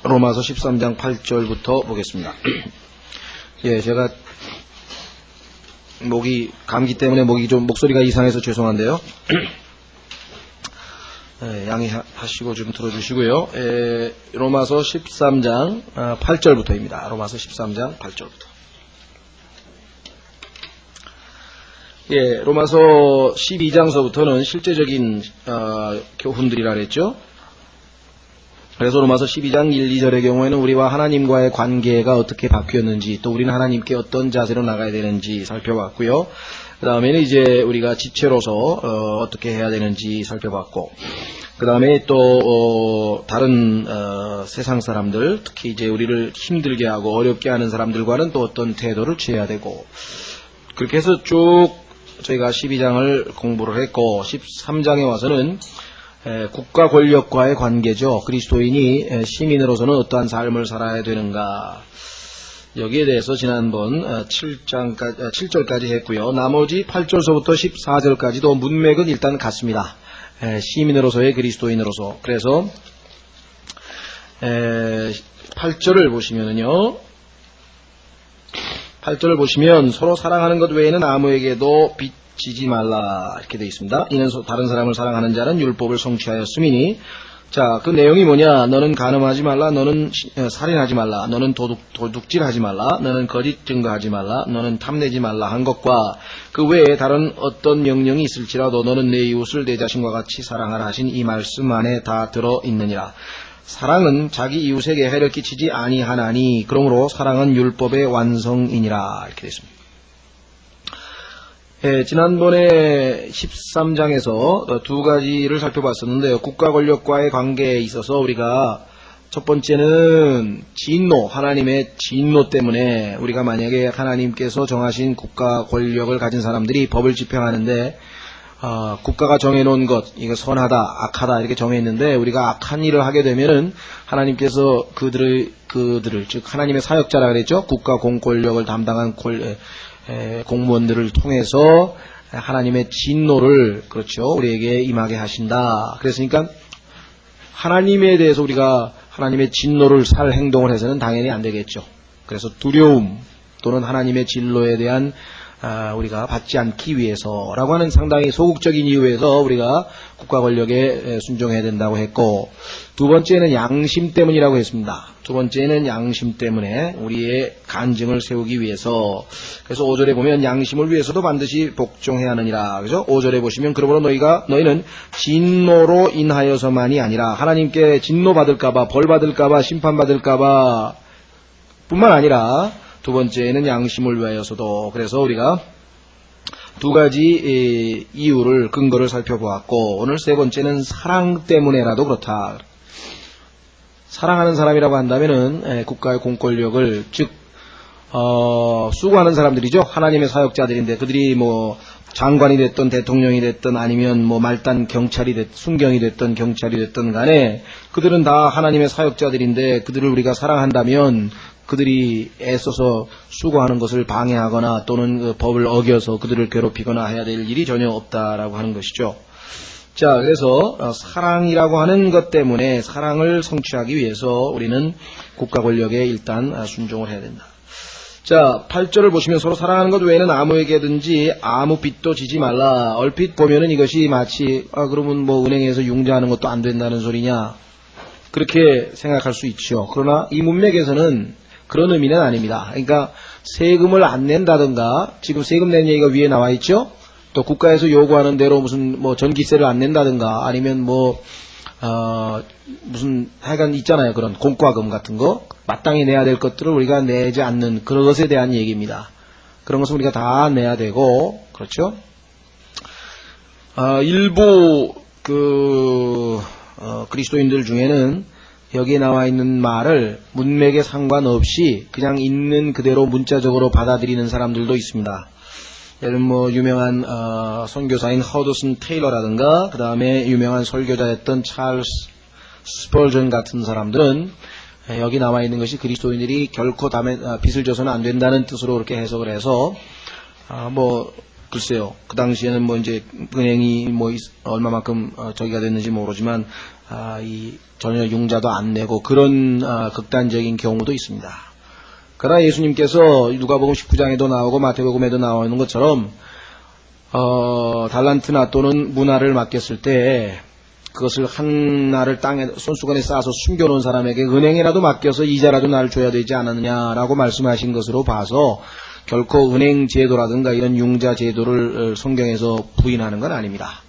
로마서 13장 8절부터 보겠습니다. 예, 제가 감기 때문에 목소리가 이상해서 죄송한데요. 예, 양해하시고 좀 들어주시고요. 로마서 13장 8절부터입니다. 로마서 13장 8절부터. 예, 로마서 12장서부터는 실제적인 교훈들이라 그랬죠. 그래서 로마서 12장 1, 2절의 경우에는 우리와 하나님과의 관계가 어떻게 바뀌었는지, 또 우리는 하나님께 어떤 자세로 나가야 되는지 살펴봤고요. 그 다음에는 이제 우리가 지체로서 어떻게 해야 되는지 살펴봤고, 그 다음에 또 다른 세상 사람들, 특히 이제 우리를 힘들게 하고 어렵게 하는 사람들과는 또 어떤 태도를 취해야 되고, 그렇게 해서 쭉 저희가 12장을 공부를 했고, 13장에 와서는 국가 권력과의 관계죠. 그리스도인이 시민으로서는 어떠한 삶을 살아야 되는가, 여기에 대해서 지난번 7절까지 했고요. 나머지 8절서부터 14절까지도 문맥은 일단 같습니다. 시민으로서의 그리스도인으로서. 그래서 8절을 보시면은요, 8절을 보시면 서로 사랑하는 것 외에는 아무에게도 빚지지 말라 이렇게 되어 있습니다. 이는 다른 사람을 사랑하는 자는 율법을 성취하였음이니, 자, 그 내용이 뭐냐? 너는 간음하지 말라, 너는 살인하지 말라, 너는 도둑질하지 말라, 너는 거짓 증거하지 말라, 너는 탐내지 말라 한 것과 그 외에 다른 어떤 명령이 있을지라도 너는 내 이웃을 내 자신과 같이 사랑하라 하신 이 말씀 안에 다 들어있느니라. 사랑은 자기 이웃에게 해를 끼치지 아니하나니 그러므로 사랑은 율법의 완성이니라 이렇게 되어 있습니다. 지난번에 13장에서 두 가지를 살펴봤었는데요. 국가 권력과의 관계에 있어서 우리가 첫 번째는 진노, 하나님의 진노 때문에 우리가 만약에 하나님께서 정하신 국가 권력을 가진 사람들이 법을 집행하는데 국가가 정해놓은 것, 이거 선하다, 악하다 이렇게 정해있는데 우리가 악한 일을 하게 되면은 하나님께서 그들을 즉 하나님의 사역자라 그랬죠. 국가 공권력을 담당한 공무원들을 통해서 하나님의 진노를, 그렇죠, 우리에게 임하게 하신다. 그랬으니까 하나님에 대해서 우리가 하나님의 진노를 살 행동을 해서는 당연히 안 되겠죠. 그래서 두려움 또는 하나님의 진노에 대한 우리가 받지 않기 위해서라고 하는 상당히 소극적인 이유에서 우리가 국가 권력에 순종해야 된다고 했고, 두 번째는 양심 때문이라고 했습니다. 두 번째는 양심 때문에 우리의 간증을 세우기 위해서. 그래서 5절에 보면 양심을 위해서도 반드시 복종해야 하느니라. 그죠? 5절에 보시면 그러므로 너희는 진노로 인하여서만이 아니라 하나님께 진노받을까봐, 벌받을까봐, 심판받을까봐 뿐만 아니라 두 번째는 양심을 위하여서도. 그래서 우리가 두 가지 이유를, 근거를 살펴보았고, 오늘 세 번째는 사랑 때문에라도 그렇다. 사랑하는 사람이라고 한다면은 국가의 공권력을, 즉 수고하는 사람들이죠. 하나님의 사역자들인데 그들이 뭐 장관이 됐든 대통령이 됐든 아니면 뭐 말단 경찰이 됐든 순경이 됐든 경찰이 됐든 간에 그들은 다 하나님의 사역자들인데 그들을 우리가 사랑한다면 그들이 애써서 수고하는 것을 방해하거나 또는 그 법을 어겨서 그들을 괴롭히거나 해야 될 일이 전혀 없다라고 하는 것이죠. 자, 그래서 사랑이라고 하는 것 때문에 사랑을 성취하기 위해서 우리는 국가 권력에 일단 순종을 해야 된다. 자, 8절을 보시면 서로 사랑하는 것 외에는 아무에게든지 아무 빚도 지지 말라. 얼핏 보면은 이것이 마치 그러면 뭐 은행에서 융자하는 것도 안 된다는 소리냐, 그렇게 생각할 수 있죠. 그러나 이 문맥에서는 그런 의미는 아닙니다. 그러니까 세금을 안 낸다든가, 지금 세금 낸 얘기가 위에 나와 있죠. 또 국가에서 요구하는 대로 무슨 뭐 전기세를 안 낸다든가 아니면 뭐 무슨 하여간 있잖아요. 그런 공과금 같은 거 마땅히 내야 될 것들을 우리가 내지 않는 그런 것에 대한 얘기입니다. 그런 것은 우리가 다 내야 되고, 그렇죠. 일부 그리스도인들 중에는 여기에 나와 있는 말을 문맥에 상관없이 그냥 있는 그대로 문자적으로 받아들이는 사람들도 있습니다. 예를 뭐 유명한 선교사인 허드슨 테일러라든가 그 다음에 유명한 설교자였던 찰스 스펄전 같은 사람들은 여기 나와 있는 것이 그리스도인들이 결코 빚을 져서는 안 된다는 뜻으로 그렇게 해석을 해서 뭐 글쎄요, 그 당시에는 뭐 이제 은행이 뭐 얼마만큼 저기가 됐는지 모르지만 전혀 융자도 안 내고 그런 극단적인 경우도 있습니다. 그러나 예수님께서 누가복음 19장에도 나오고 마태복음에도 나오는 것처럼 달란트나 또는 문화를 맡겼을 때 그것을 하나를 땅에 손수건에 싸서 숨겨놓은 사람에게 은행이라도 맡겨서 이자라도 나를 줘야 되지 않았느냐라고 말씀하신 것으로 봐서 결코 은행 제도라든가 이런 융자 제도를 성경에서 부인하는 건 아닙니다.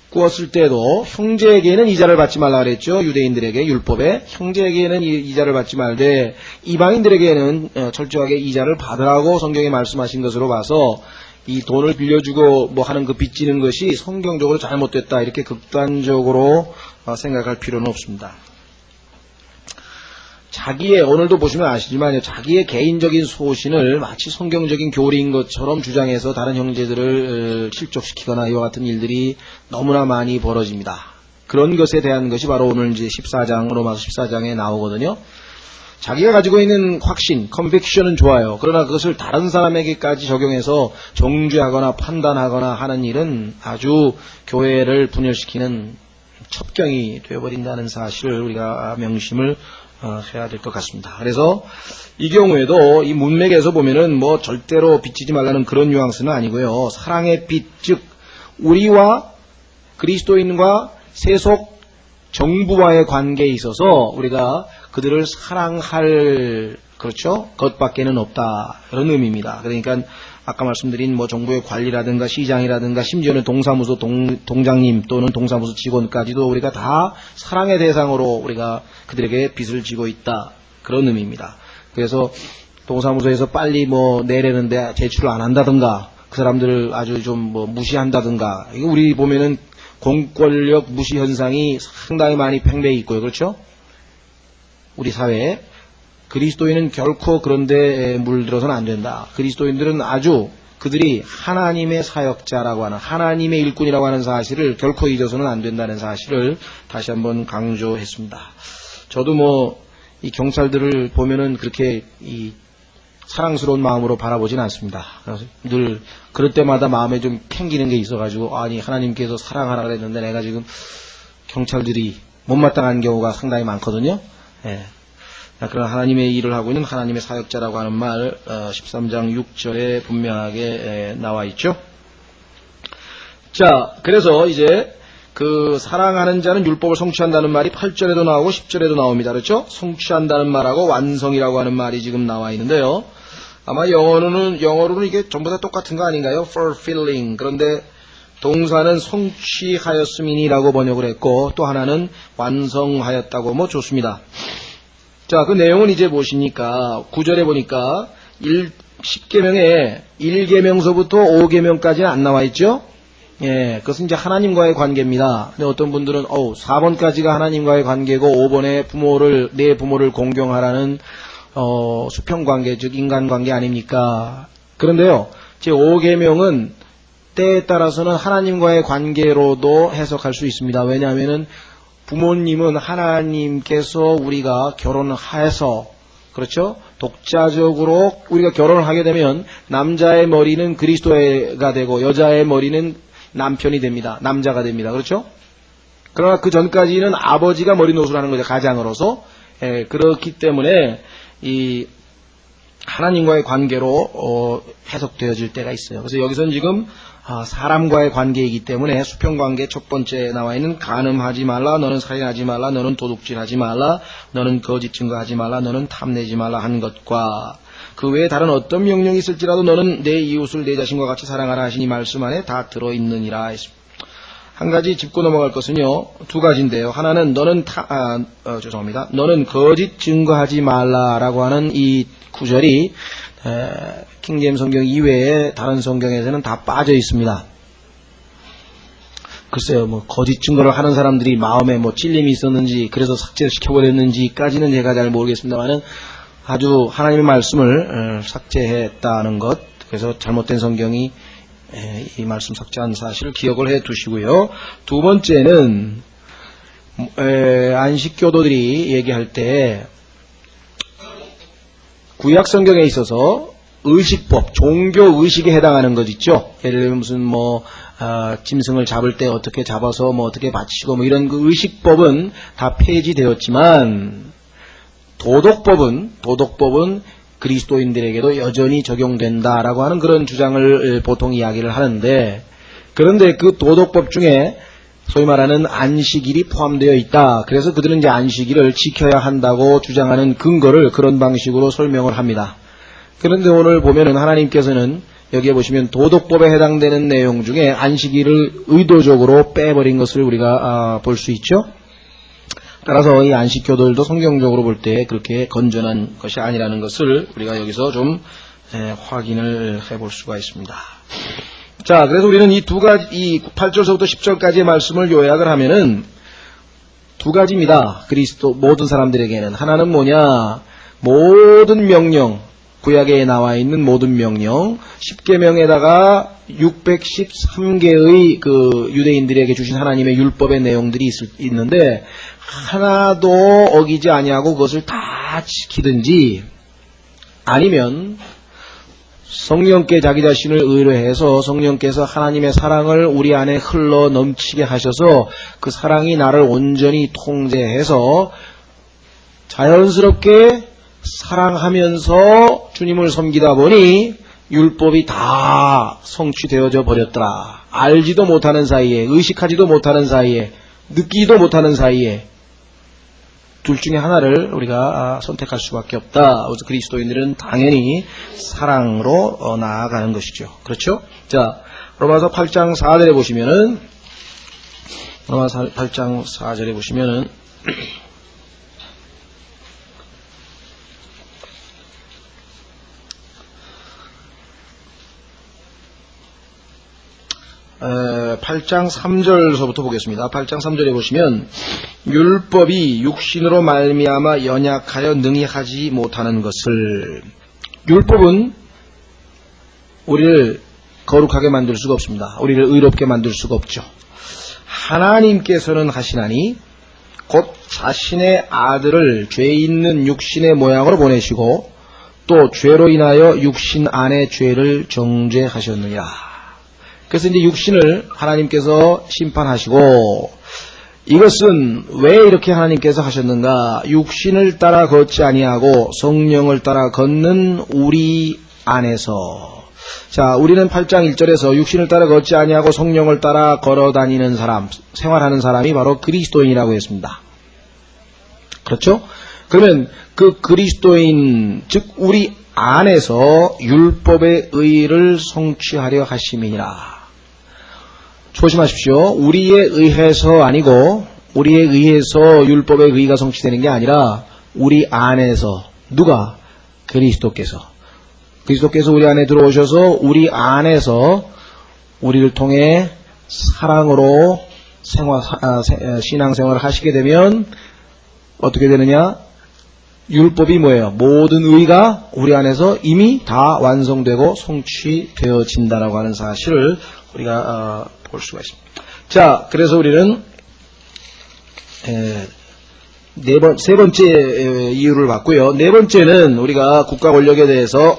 구웠을 때도 형제에게는 이자를 받지 말라 그랬죠. 유대인들에게 율법에 형제에게는 이자를 받지 말되 이방인들에게는 철저하게 이자를 받으라고 성경에 말씀하신 것으로 봐서 이 돈을 빌려주고 뭐 하는 그 빚지는 것이 성경적으로 잘못됐다 이렇게 극단적으로 생각할 필요는 없습니다. 오늘도 보시면 아시지만요, 자기의 개인적인 소신을 마치 성경적인 교리인 것처럼 주장해서 다른 형제들을 실족시키거나 이와 같은 일들이 너무나 많이 벌어집니다. 그런 것에 대한 것이 바로 오늘 이제 14장, 로마서 14장에 나오거든요. 자기가 가지고 있는 확신, 컨빅션은 좋아요. 그러나 그것을 다른 사람에게까지 적용해서 정죄하거나 판단하거나 하는 일은 아주 교회를 분열시키는 첩경이 되어버린다는 사실을 우리가 명심을 해야 될 것 같습니다. 그래서 이 경우에도 이 문맥에서 보면은 뭐 절대로 빚지지 말라는 그런 뉘앙스는 아니고요. 사랑의 빚, 즉 우리와 그리스도인과 세속 정부와의 관계에 있어서 우리가 그들을 사랑할 것밖에는 없다. 그런 의미입니다. 그러니까 아까 말씀드린 뭐 정부의 관리라든가 시장이라든가 심지어는 동사무소 동장님 또는 동사무소 직원까지도 우리가 다 사랑의 대상으로 우리가 그들에게 빚을 지고 있다. 그런 의미입니다. 그래서 동사무소에서 빨리 뭐 내려는데 제출을 안 한다든가 그 사람들을 아주 좀 뭐 무시한다든가 이거 우리 보면은 공권력 무시 현상이 상당히 많이 팽배해 있고요. 그렇죠? 우리 사회에 그리스도인은 결코 그런데 물들어서는 안 된다. 그리스도인들은 아주 그들이 하나님의 사역자라고 하는 하나님의 일꾼이라고 하는 사실을 결코 잊어서는 안 된다는 사실을 다시 한번 강조했습니다. 저도 뭐 이 경찰들을 보면은 그렇게 이 사랑스러운 마음으로 바라보진 않습니다. 늘 그럴 때마다 마음에 좀 캥기는 게 있어가지고 아니 하나님께서 사랑하라 그랬는데 내가 지금 경찰들이 못마땅한 경우가 상당히 많거든요. 예. 그런 하나님의 일을 하고 있는 하나님의 사역자라고 하는 말 13장 6절에 분명하게 나와 있죠. 자, 그래서 이제 그 사랑하는 자는 율법을 성취한다는 말이 8절에도 나오고 10절에도 나옵니다. 그렇죠? 성취한다는 말하고 완성이라고 하는 말이 지금 나와 있는데요. 아마 영어로는 이게 전부 다 똑같은 거 아닌가요? fulfilling. 그런데 동사는 성취하였음이니라고 번역을 했고 또 하나는 완성하였다고 뭐 좋습니다. 자, 그 내용은 이제 보시니까 9절에 보니까 10계명에 1계명서부터 5계명까지는 안 나와 있죠? 예, 그것은 이제 하나님과의 관계입니다. 근데 어떤 분들은 4번까지가 하나님과의 관계고 5번에 내 부모를 공경하라는 수평관계, 즉 인간관계 아닙니까? 그런데요, 제 5계명은 때에 따라서는 하나님과의 관계로도 해석할 수 있습니다. 왜냐하면은 부모님은 하나님께서 우리가 결혼해서 그렇죠? 독자적으로 우리가 결혼을 하게 되면 남자의 머리는 그리스도가 되고 여자의 머리는 남편이 됩니다. 남자가 됩니다. 그렇죠? 그러나 그 전까지는 아버지가 머리 노릇을 하는 거죠. 가장으로서. 예, 그렇기 때문에 이 하나님과의 관계로 해석되어질 때가 있어요. 그래서 여기서는 지금 사람과의 관계이기 때문에 수평관계 첫 번째 나와 있는 간음하지 말라, 너는 살인하지 말라, 너는 도둑질하지 말라, 너는 거짓 증거하지 말라, 너는 탐내지 말라 한 것과 그 외에 다른 어떤 명령이 있을지라도 너는 내 이웃을 내 자신과 같이 사랑하라 하시니 말씀 안에 다 들어있느니라 했습니다. 한 가지 짚고 넘어갈 것은요, 두 가지인데요. 하나는 너는 너는 거짓 증거하지 말라라고 하는 이 구절이 킹제임스 성경 이외에 다른 성경에서는 다 빠져 있습니다. 글쎄요, 뭐 거짓 증거를 하는 사람들이 마음에 뭐 찔림이 있었는지 그래서 삭제를 시켜버렸는지까지는 제가 잘 모르겠습니다만은 아주 하나님의 말씀을 삭제했다는 것, 그래서 잘못된 성경이 이 말씀 삭제한 사실을 기억을 해 두시고요. 두 번째는 안식교도들이 얘기할 때 구약 성경에 있어서 의식법, 종교 의식에 해당하는 것 있죠. 예를 들면 무슨 짐승을 잡을 때 어떻게 잡아서 뭐 어떻게 바치고 뭐 이런 그 의식법은 다 폐지되었지만 도덕법은 그리스도인들에게도 여전히 적용된다라고 하는 그런 주장을 보통 이야기를 하는데, 그런데 그 도덕법 중에 소위 말하는 안식일이 포함되어 있다. 그래서 그들은 이제 안식일을 지켜야 한다고 주장하는 근거를 그런 방식으로 설명을 합니다. 그런데 오늘 보면은 하나님께서는 여기에 보시면 도덕법에 해당되는 내용 중에 안식일을 의도적으로 빼버린 것을 우리가 볼 수 있죠. 따라서 이 안식교들도 성경적으로 볼 때 그렇게 건전한 것이 아니라는 것을 우리가 여기서 좀 확인을 해볼 수가 있습니다. 자, 그래서 우리는 이 두 가지, 이 8절서부터 10절까지의 말씀을 요약을 하면은 두 가지입니다. 그리스도 모든 사람들에게는. 하나는 뭐냐? 모든 명령, 구약에 나와 있는 모든 명령, 10계명에다가 613개의 그 유대인들에게 주신 하나님의 율법의 내용들이 있는데 하나도 어기지 아니하고 그것을 다 지키든지, 아니면 성령께 자기 자신을 의뢰해서 성령께서 하나님의 사랑을 우리 안에 흘러 넘치게 하셔서 그 사랑이 나를 온전히 통제해서 자연스럽게 사랑하면서 주님을 섬기다 보니 율법이 다 성취되어져 버렸더라. 알지도 못하는 사이에, 의식하지도 못하는 사이에, 느끼지도 못하는 사이에 둘 중에 하나를 우리가 선택할 수밖에 없다. 그래서 그리스도인들은 당연히 사랑으로 나아가는 것이죠. 그렇죠? 자, 로마서 8장 4절에 보시면은, 로마서 8장 4절에 보시면은, 8장 3절서부터 보겠습니다. 8장 3절에 보시면 율법이 육신으로 말미암아 연약하여 능히 하지 못하는 것을, 율법은 우리를 거룩하게 만들 수가 없습니다. 우리를 의롭게 만들 수가 없죠. 하나님께서는 하시나니 곧 자신의 아들을 죄 있는 육신의 모양으로 보내시고 또 죄로 인하여 육신 안의 죄를 정죄하셨느니라. 그래서 이제 육신을 하나님께서 심판하시고, 이것은 왜 이렇게 하나님께서 하셨는가? 육신을 따라 걷지 아니하고 성령을 따라 걷는 우리 안에서. 자, 우리는 8장 1절에서 육신을 따라 걷지 아니하고 성령을 따라 걸어다니는 사람, 생활하는 사람이 바로 그리스도인이라고 했습니다. 그렇죠? 그러면 그 그리스도인, 즉 우리 안에서 율법의 의를 성취하려 하심이니라. 조심하십시오. 우리에 의해서 아니고, 우리에 의해서 율법의 의가 성취되는 게 아니라 우리 안에서. 누가? 그리스도께서 우리 안에 들어오셔서 우리 안에서 우리를 통해 사랑으로 신앙생활을 하시게 되면 어떻게 되느냐? 율법이 뭐예요? 모든 의가 우리 안에서 이미 다 완성되고 성취되어진다라고 하는 사실을 우리가 볼 수가 있습니다. 자, 그래서 우리는 세 번째 이유를 봤고요. 네 번째는 우리가 국가 권력에 대해서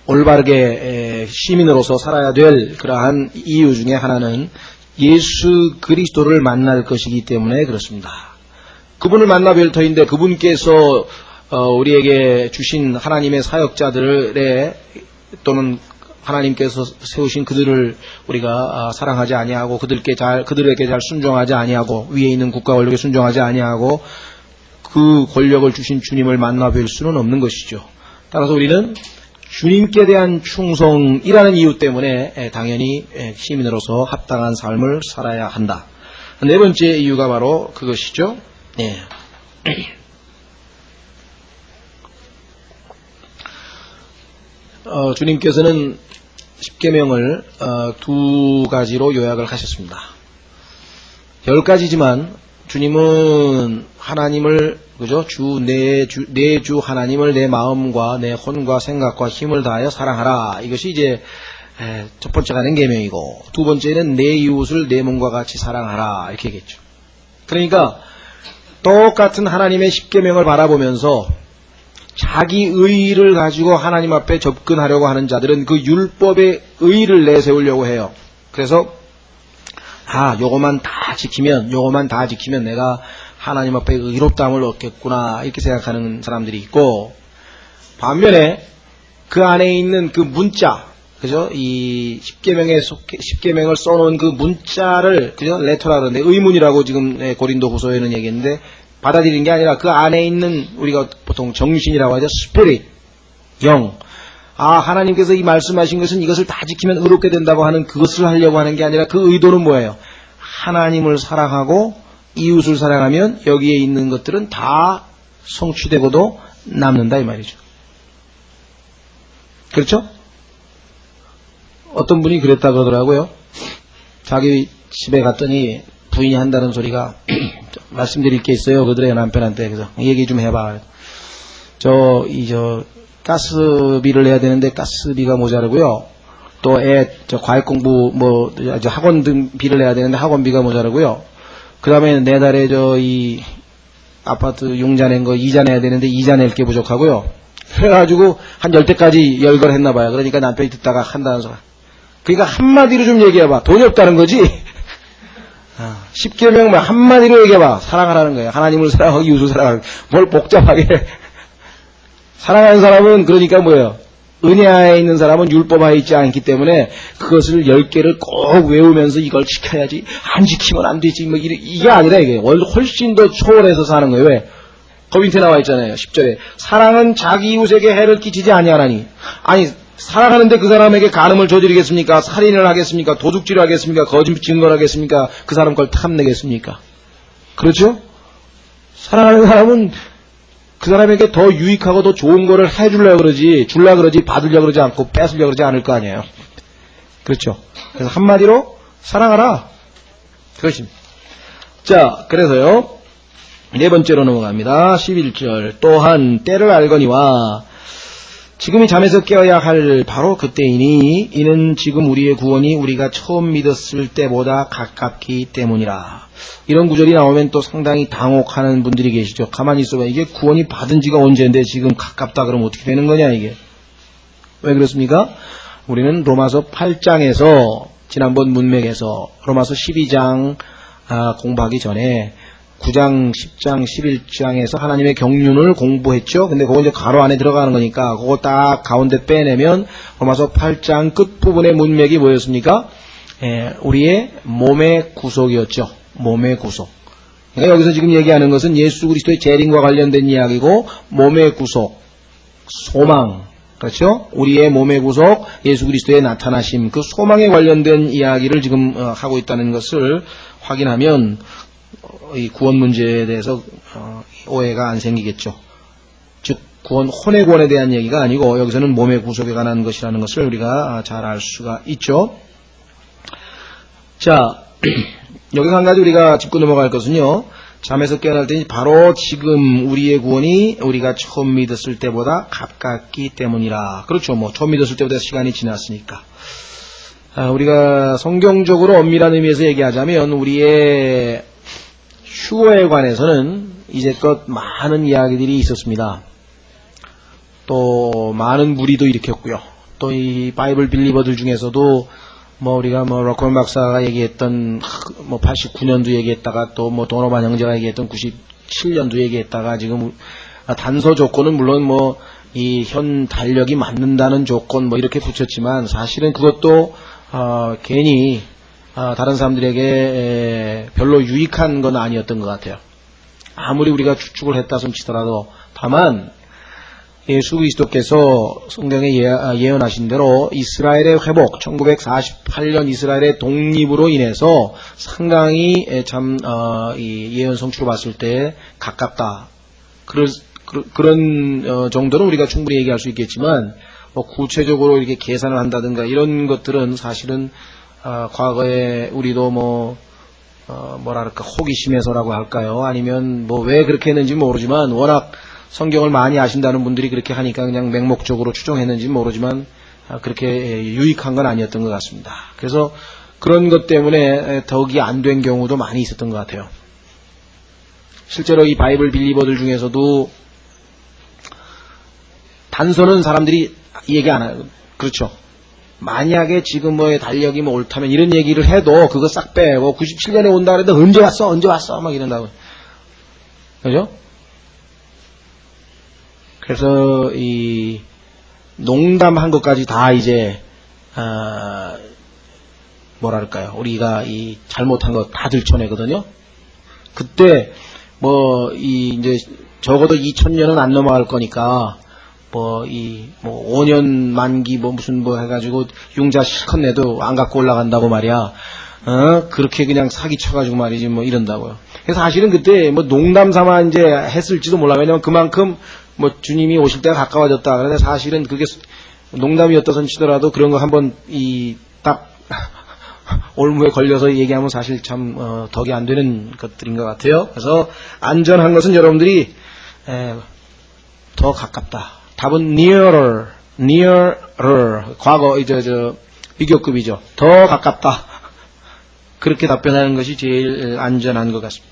올바르게 시민으로서 살아야 될 그러한 이유 중에 하나는 예수 그리스도를 만날 것이기 때문에 그렇습니다. 그분을 만나 뵐 터인데 그분께서 우리에게 주신 하나님의 사역자들의 또는 하나님께서 세우신 그들을 우리가 사랑하지 아니하고 그들에게 잘 순종하지 아니하고 위에 있는 국가 권력에 순종하지 아니하고 그 권력을 주신 주님을 만나 뵐 수는 없는 것이죠. 따라서 우리는 주님께 대한 충성이라는 이유 때문에 당연히 시민으로서 합당한 삶을 살아야 한다. 네 번째 이유가 바로 그것이죠. 네. 주님께서는 10계명을 두 가지로 요약을 하셨습니다. 10가지지만 주님은 하나님을, 그죠? 내 주 하나님을 내 마음과 내 혼과 생각과 힘을 다하여 사랑하라. 이것이 이제 첫 번째가 낸 계명이고, 두 번째는 내 이웃을 내 몸과 같이 사랑하라. 이렇게 얘기했죠. 그러니까 똑같은 하나님의 10계명을 바라보면서 자기 의의를 가지고 하나님 앞에 접근하려고 하는 자들은 그 율법의 의의를 내세우려고 해요. 그래서 요것만 다 지키면 내가 하나님 앞에 의롭다함을 얻겠구나 이렇게 생각하는 사람들이 있고, 반면에 그 안에 있는 그 문자, 그죠? 이 10계명을 써놓은 그 문자를, 그죠? 레터라 그러는데 의문이라고 지금 고린도 후서에는 얘기했는데, 받아들이는 게 아니라 그 안에 있는 우리가 보통 정신이라고 하죠. 스피릿, 영. 하나님께서 이 말씀하신 것은 이것을 다 지키면 의롭게 된다고 하는 그것을 하려고 하는 게 아니라 그 의도는 뭐예요? 하나님을 사랑하고 이웃을 사랑하면 여기에 있는 것들은 다 성취되고도 남는다 이 말이죠. 그렇죠? 어떤 분이 그랬다 그러더라고요. 자기 집에 갔더니 부인이 한다는 소리가 말씀드릴 게 있어요. 그들의 남편한테. 그래서 얘기 좀 해봐. 가스비를 내야 되는데 가스비가 모자르고요. 또 과외 공부 학원 비를 내야 되는데 학원비가 모자르고요. 그 다음에 내달에 이 아파트 융자 낸 거 이자 내야 되는데 이자 낼 게 부족하고요. 그래가지고 한 10대까지 열거를 했나봐요. 그러니까 남편이 듣다가 한다는 소리. 그러니까 한마디로 좀 얘기해봐. 돈이 없다는 거지. 10계명 한마디로 얘기해봐. 사랑하라는 거예요. 하나님을 사랑하고 이웃을 사랑하고. 뭘 복잡하게. 사랑하는 사람은 그러니까 뭐예요? 은혜하에 있는 사람은 율법하에 있지 않기 때문에 그것을 10개를 꼭 외우면서 이걸 지켜야지. 안 지키면 안 되지. 이게 아니라 이게 훨씬 더 초월해서 사는 거예요. 왜? 거 밑에 나와 있잖아요. 10절에. 사랑은 자기 이웃에게 해를 끼치지 아니하나니. 아니, 사랑하는데 그 사람에게 간음을 저지르겠습니까? 살인을 하겠습니까? 도둑질을 하겠습니까? 거짓 증거를 하겠습니까? 그 사람 걸 탐내겠습니까? 그렇죠? 사랑하는 사람은 그 사람에게 더 유익하고 더 좋은 거를 해주려고 그러지, 받으려고 그러지 않고 뺏으려고 그러지 않을 거 아니에요. 그렇죠? 그래서 한마디로 사랑하라. 그것입니다. 자, 그래서요. 네 번째로 넘어갑니다. 11절. 또한 때를 알거니와 지금이 잠에서 깨어야 할 바로 그때이니 이는 지금 우리의 구원이 우리가 처음 믿었을 때보다 가깝기 때문이라. 이런 구절이 나오면 또 상당히 당혹하는 분들이 계시죠. 가만히 있어봐. 이게 구원이 받은 지가 언제인데 지금 가깝다 그러면 어떻게 되는 거냐 이게. 왜 그렇습니까? 우리는 로마서 8장에서 지난번 문맥에서 로마서 12장 공부하기 전에 9장, 10장, 11장에서 하나님의 경륜을 공부했죠. 근데 그거 이제 가로 안에 들어가는 거니까 그거 딱 가운데 빼내면 로마서 8장 끝부분의 문맥이 뭐였습니까? 우리의 몸의 구속이었죠. 몸의 구속. 그러니까 여기서 지금 얘기하는 것은 예수 그리스도의 재림과 관련된 이야기고 몸의 구속, 소망, 그렇죠? 우리의 몸의 구속, 예수 그리스도의 나타나심, 그 소망에 관련된 이야기를 지금 하고 있다는 것을 확인하면 이 구원 문제에 대해서 오해가 안 생기겠죠. 즉 혼의 구원에 대한 얘기가 아니고 여기서는 몸의 구속에 관한 것이라는 것을 우리가 잘 알 수가 있죠. 자, 여기서 한 가지 우리가 짚고 넘어갈 것은요. 잠에서 깨어날 때니 바로 지금 우리의 구원이 우리가 처음 믿었을 때보다 가깝기 때문이라. 그렇죠. 처음 믿었을 때보다 시간이 지났으니까. 우리가 성경적으로 엄밀한 의미에서 얘기하자면 우리의 휴거에 관해서는 이제껏 많은 이야기들이 있었습니다. 또 많은 무리도 일으켰고요. 또 이 바이블 빌리버들 중에서도 우리가 로컬 박사가 얘기했던 89년도 얘기했다가 또 도노반 형제가 얘기했던 97년도 얘기했다가 지금 단서 조건은 물론 이 현 달력이 맞는다는 조건 이렇게 붙였지만 사실은 그것도 괜히 다른 사람들에게 별로 유익한 건 아니었던 것 같아요. 아무리 우리가 추측을 했다 손치더라도 다만 예수 그리스도께서 성경에 예언하신 대로 이스라엘의 회복, 1948년 이스라엘의 독립으로 인해서 상당히 이 예언 성취로 봤을 때 가깝다. 그런 정도는 우리가 충분히 얘기할 수 있겠지만 구체적으로 이렇게 계산을 한다든가 이런 것들은 사실은 과거에 우리도 뭐랄까 호기심에서라고 할까요? 아니면 왜 그렇게 했는지 모르지만 워낙 성경을 많이 아신다는 분들이 그렇게 하니까 그냥 맹목적으로 추정했는지 모르지만 그렇게 유익한 건 아니었던 것 같습니다. 그래서 그런 것 때문에 덕이 안 된 경우도 많이 있었던 것 같아요. 실제로 이 바이블 빌리버들 중에서도 단서는 사람들이 얘기 안 해요. 그렇죠. 만약에 지금의 달력이 뭐 옳다면 이런 얘기를 해도 그거 싹 빼고 97년에 온다 그랬는데 언제 왔어 막 이런다고. 그죠? 그래서 이 농담한 것까지 다 이제 뭐랄까요, 우리가 이 잘못한 거 다 들춰내거든요. 그때 이제 적어도 2000년은 안 넘어갈 거니까 5년 만기 무슨 해가지고 융자 실컷 내도 안 갖고 올라간다고 말이야. 그렇게 그냥 사기쳐가지고 말이지 이런다고요. 그래서 사실은 그때 농담 삼아 이제 했을지도 몰라. 왜냐면 그만큼 주님이 오실 때가 가까워졌다. 그런데 사실은 그게 농담이었다선 치더라도 그런 거 한번 딱 올무에 걸려서 얘기하면 사실 참 덕이 안 되는 것들인 것 같아요. 그래서 안전한 것은 여러분들이 더 가깝다. 답은 nearer. 과거 비교급이죠. 더 가깝다. 그렇게 답변하는 것이 제일 안전한 것 같습니다.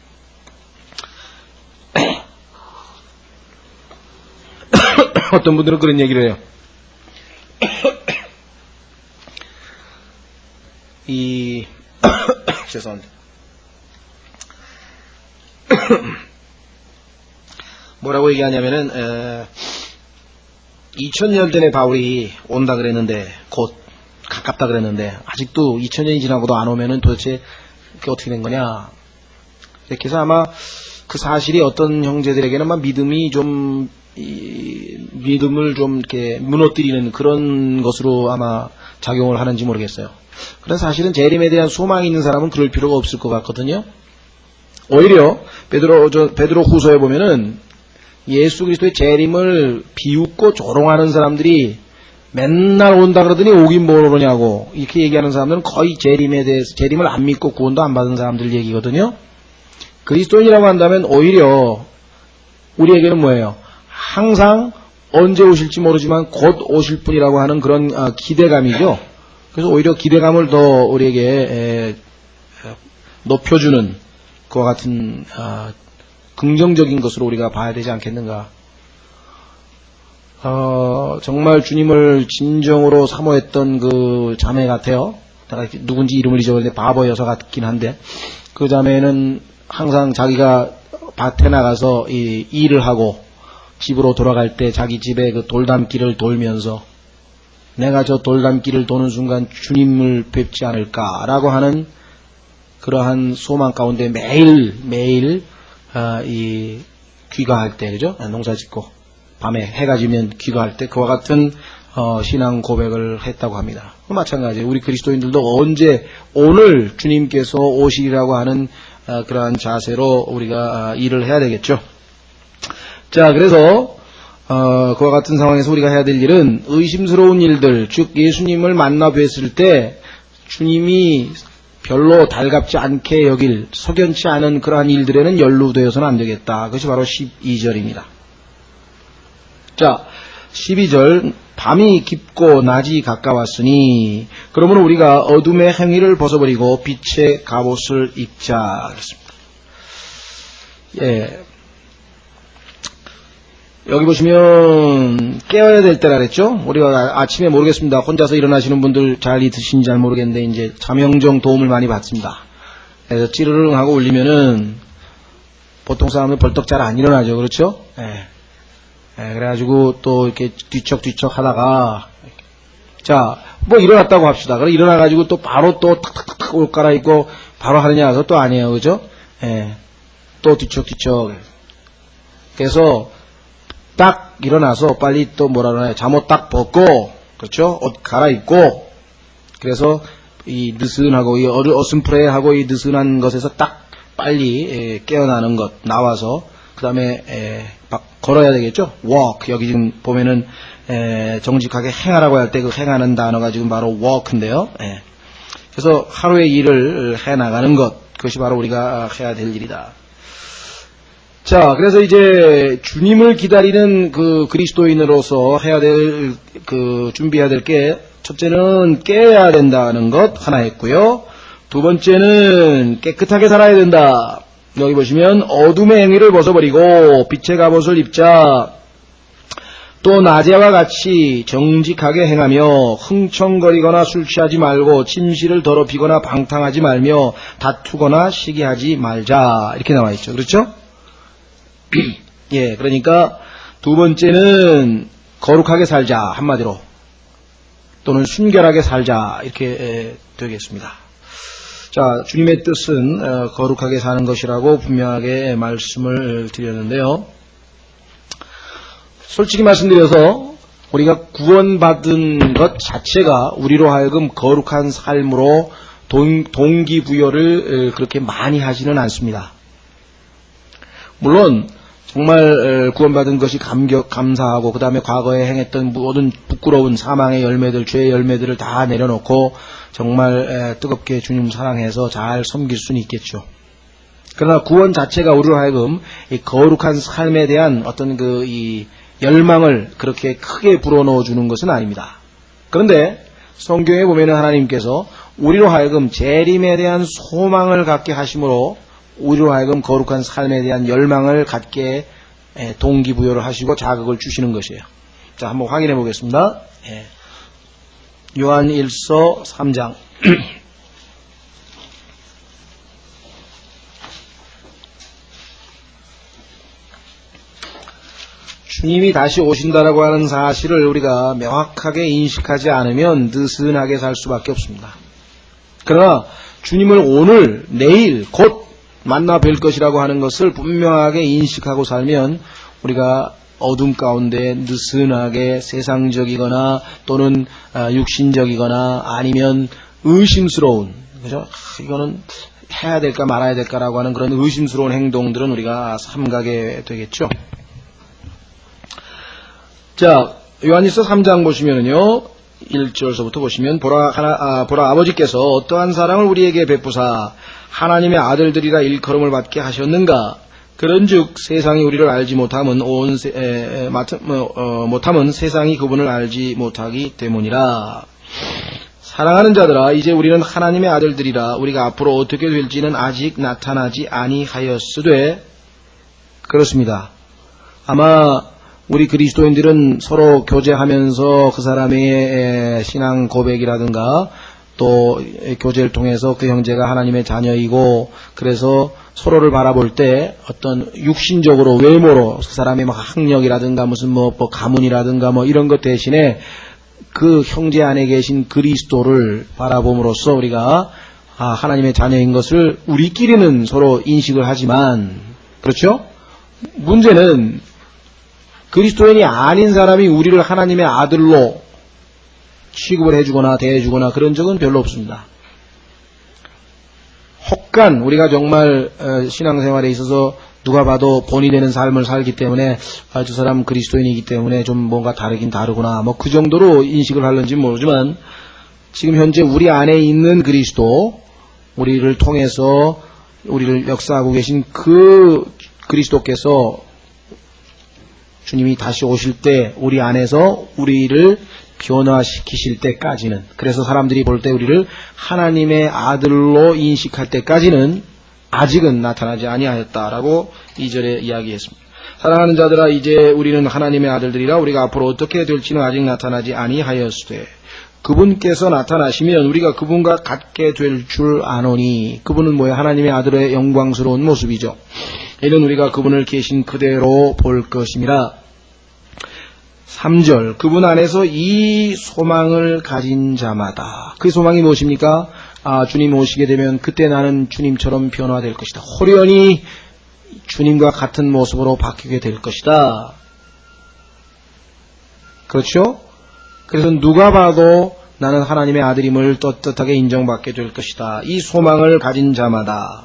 어떤 분들은 그런 얘기를 해요. 죄송합니다. 뭐라고 얘기하냐면은 2000년 전에 바울이 온다 그랬는데, 곧 가깝다 그랬는데 아직도 2000년이 지나고도 안 오면은 도대체 그게 어떻게 된 거냐. 이렇게 해서 아마 그 사실이 어떤 형제들에게는 믿음을 좀 이렇게 무너뜨리는 그런 것으로 아마 작용을 하는지 모르겠어요. 그런 사실은 재림에 대한 소망이 있는 사람은 그럴 필요가 없을 것 같거든요. 오히려 베드로 후서에 보면은 예수 그리스도의 재림을 비웃고 조롱하는 사람들이 맨날 온다 그러더니 오긴 뭘 오느냐고 이렇게 얘기하는 사람들은 거의 재림을 안 믿고 구원도 안 받은 사람들 얘기거든요. 그리스도인이라고 한다면 오히려 우리에게는 뭐예요? 항상 언제 오실지 모르지만 곧 오실 분이라고 하는 그런 기대감이죠. 그래서 오히려 기대감을 더 우리에게 높여주는 그와 같은 긍정적인 것으로 우리가 봐야 되지 않겠는가. 정말 주님을 진정으로 사모했던 그 자매 같아요. 내가 누군지 이름을 잊어버렸는데 바보 여사 같긴 한데, 그 자매는 항상 자기가 밭에 나가서 일을 하고 집으로 돌아갈 때 자기 집에 그 돌담길을 돌면서 내가 저 돌담길을 도는 순간 주님을 뵙지 않을까라고 하는 그러한 소망 가운데 매일 귀가할 때, 그죠? 농사 짓고 밤에 해가 지면 귀가할 때 그와 같은 신앙 고백을 했다고 합니다. 마찬가지예요. 우리 그리스도인들도 언제 오늘 주님께서 오시리라고 하는 그러한 자세로 우리가 일을 해야 되겠죠. 자, 그래서 그와 같은 상황에서 우리가 해야 될 일은 의심스러운 일들, 즉 예수님을 만나 뵀을 때 주님이 별로 달갑지 않게 여길 석연치 않은 그러한 일들에는 연루되어서는 안 되겠다. 그것이 바로 12절입니다. 자, 12절, 밤이 깊고 낮이 가까웠으니 그러면 우리가 어둠의 행위를 벗어버리고 빛의 갑옷을 입자. 그렇습니다. 예. 여기 보시면 깨어야 될 때라 그랬죠? 우리가 아침에 모르겠습니다. 혼자서 일어나시는 분들 잘 있으신지 잘 모르겠는데 이제 잠영정 도움을 많이 받습니다. 그래서 찌르릉 하고 울리면은 보통 사람은 벌떡 잘 안 일어나죠. 그렇죠? 예. 그래가지고 또 이렇게 뒤척뒤척 하다가 자, 일어났다고 합시다. 그래 일어나가지고 또 바로 또 탁탁탁 옷 갈아입고 바로 하느냐? 그것도 아니에요. 그죠? 예. 또 뒤척뒤척. 그래서 딱 일어나서 빨리 또 잠옷 딱 벗고, 그렇죠? 옷 갈아입고, 그래서 이 느슨하고 이 어슴푸레하고 이 느슨한 것에서 딱 빨리 깨어나는 것 나와서 그 다음에 막 걸어야 되겠죠? walk. 여기 지금 보면은 정직하게 행하라고 할 때 그 행하는 단어가 지금 바로 walk인데요. 그래서 하루의 일을 해 나가는 것, 그것이 바로 우리가 해야 될 일이다. 자, 그래서 이제 주님을 기다리는 그 그리스도인으로서 해야 될 준비해야 될 게, 첫째는 깨어야 된다는 것 하나 했고요. 두 번째는 깨끗하게 살아야 된다. 여기 보시면 어둠의 행위를 벗어버리고 빛의 갑옷을 입자. 또 낮에와 같이 정직하게 행하며 흥청거리거나 술 취하지 말고 침실을 더럽히거나 방탕하지 말며 다투거나 시기하지 말자. 이렇게 나와 있죠. 그렇죠? 예, 그러니까 두 번째는 거룩하게 살자. 한마디로. 또는 순결하게 살자. 이렇게 되겠습니다. 자, 주님의 뜻은 거룩하게 사는 것이라고 분명하게 말씀을 드렸는데요. 솔직히 말씀드려서 우리가 구원받은 것 자체가 우리로 하여금 거룩한 삶으로 동기부여를 그렇게 많이 하지는 않습니다. 물론 정말 구원받은 것이 감사하고 그 다음에 과거에 행했던 모든 부끄러운 사망의 열매들, 죄의 열매들을 다 내려놓고 정말 뜨겁게 주님 사랑해서 잘 섬길 수는 있겠죠. 그러나 구원 자체가 우리로 하여금 이 거룩한 삶에 대한 어떤 이 열망을 그렇게 크게 불어넣어 주는 것은 아닙니다. 그런데 성경에 보면 하나님께서 우리로 하여금 재림에 대한 소망을 갖게 하심으로 우리로 하여금 거룩한 삶에 대한 열망을 갖게 동기부여를 하시고 자극을 주시는 것이에요. 자, 한번 확인해 보겠습니다. 요한 1서 3장. 주님이 다시 오신다라고 하는 사실을 우리가 명확하게 인식하지 않으면 느슨하게 살 수밖에 없습니다. 그러나 주님을 오늘, 내일, 곧 만나 뵐 것이라고 하는 것을 분명하게 인식하고 살면 우리가 어둠 가운데 느슨하게 세상적이거나 또는 육신적이거나 아니면 의심스러운, 그죠? 이거는 해야 될까 말아야 될까라고 하는 그런 의심스러운 행동들은 우리가 삼가게 되겠죠. 자, 요한일서 3장 보시면은요, 1절서부터 보시면 보라 아버지께서 어떠한 사랑을 우리에게 베푸사 하나님의 아들들이라 일컬음을 받게 하셨는가. 그런즉 세상이 우리를 알지 못함은 못함은 세상이 그분을 알지 못하기 때문이라. 사랑하는 자들아, 이제 우리는 하나님의 아들들이라. 우리가 앞으로 어떻게 될지는 아직 나타나지 아니하였으되. 그렇습니다. 아마 우리 그리스도인들은 서로 교제하면서 그 사람의 신앙 고백이라든가 또 교제를 통해서 그 형제가 하나님의 자녀이고 그래서 서로를 바라볼 때 어떤 육신적으로 외모로 그 사람의 학력이라든가 무슨 가문이라든가 이런 것 대신에 그 형제 안에 계신 그리스도를 바라봄으로써 우리가 하나님의 자녀인 것을 우리끼리는 서로 인식을 하지만, 그렇죠? 문제는 그리스도인이 아닌 사람이 우리를 하나님의 아들로 취급을 해주거나 대해주거나 그런 적은 별로 없습니다. 혹간 우리가 정말 신앙생활에 있어서 누가 봐도 본이 되는 삶을 살기 때문에 저 사람 그리스도인이기 때문에 좀 뭔가 다르긴 다르구나 그 정도로 인식을 하는지 모르지만 지금 현재 우리 안에 있는 그리스도, 우리를 통해서 우리를 역사하고 계신 그 그리스도께서 주님이 다시 오실 때 우리 안에서 우리를 변화시키실 때까지는, 그래서 사람들이 볼 때 우리를 하나님의 아들로 인식할 때까지는 아직은 나타나지 아니하였다라고 2절에 이야기했습니다. 사랑하는 자들아, 이제 우리는 하나님의 아들들이라. 우리가 앞으로 어떻게 될지는 아직 나타나지 아니하였으되 그분께서 나타나시면 우리가 그분과 같게 될 줄 아노니. 그분은 뭐예요? 하나님의 아들의 영광스러운 모습이죠. 이는 우리가 그분을 계신 그대로 볼 것임이라. 3절, 그분 안에서 이 소망을 가진 자마다. 그 소망이 무엇입니까? 주님 오시게 되면 그때 나는 주님처럼 변화될 것이다. 호련히 주님과 같은 모습으로 바뀌게 될 것이다. 그렇죠? 그래서 누가 봐도 나는 하나님의 아들임을 떳떳하게 인정받게 될 것이다. 이 소망을 가진 자마다.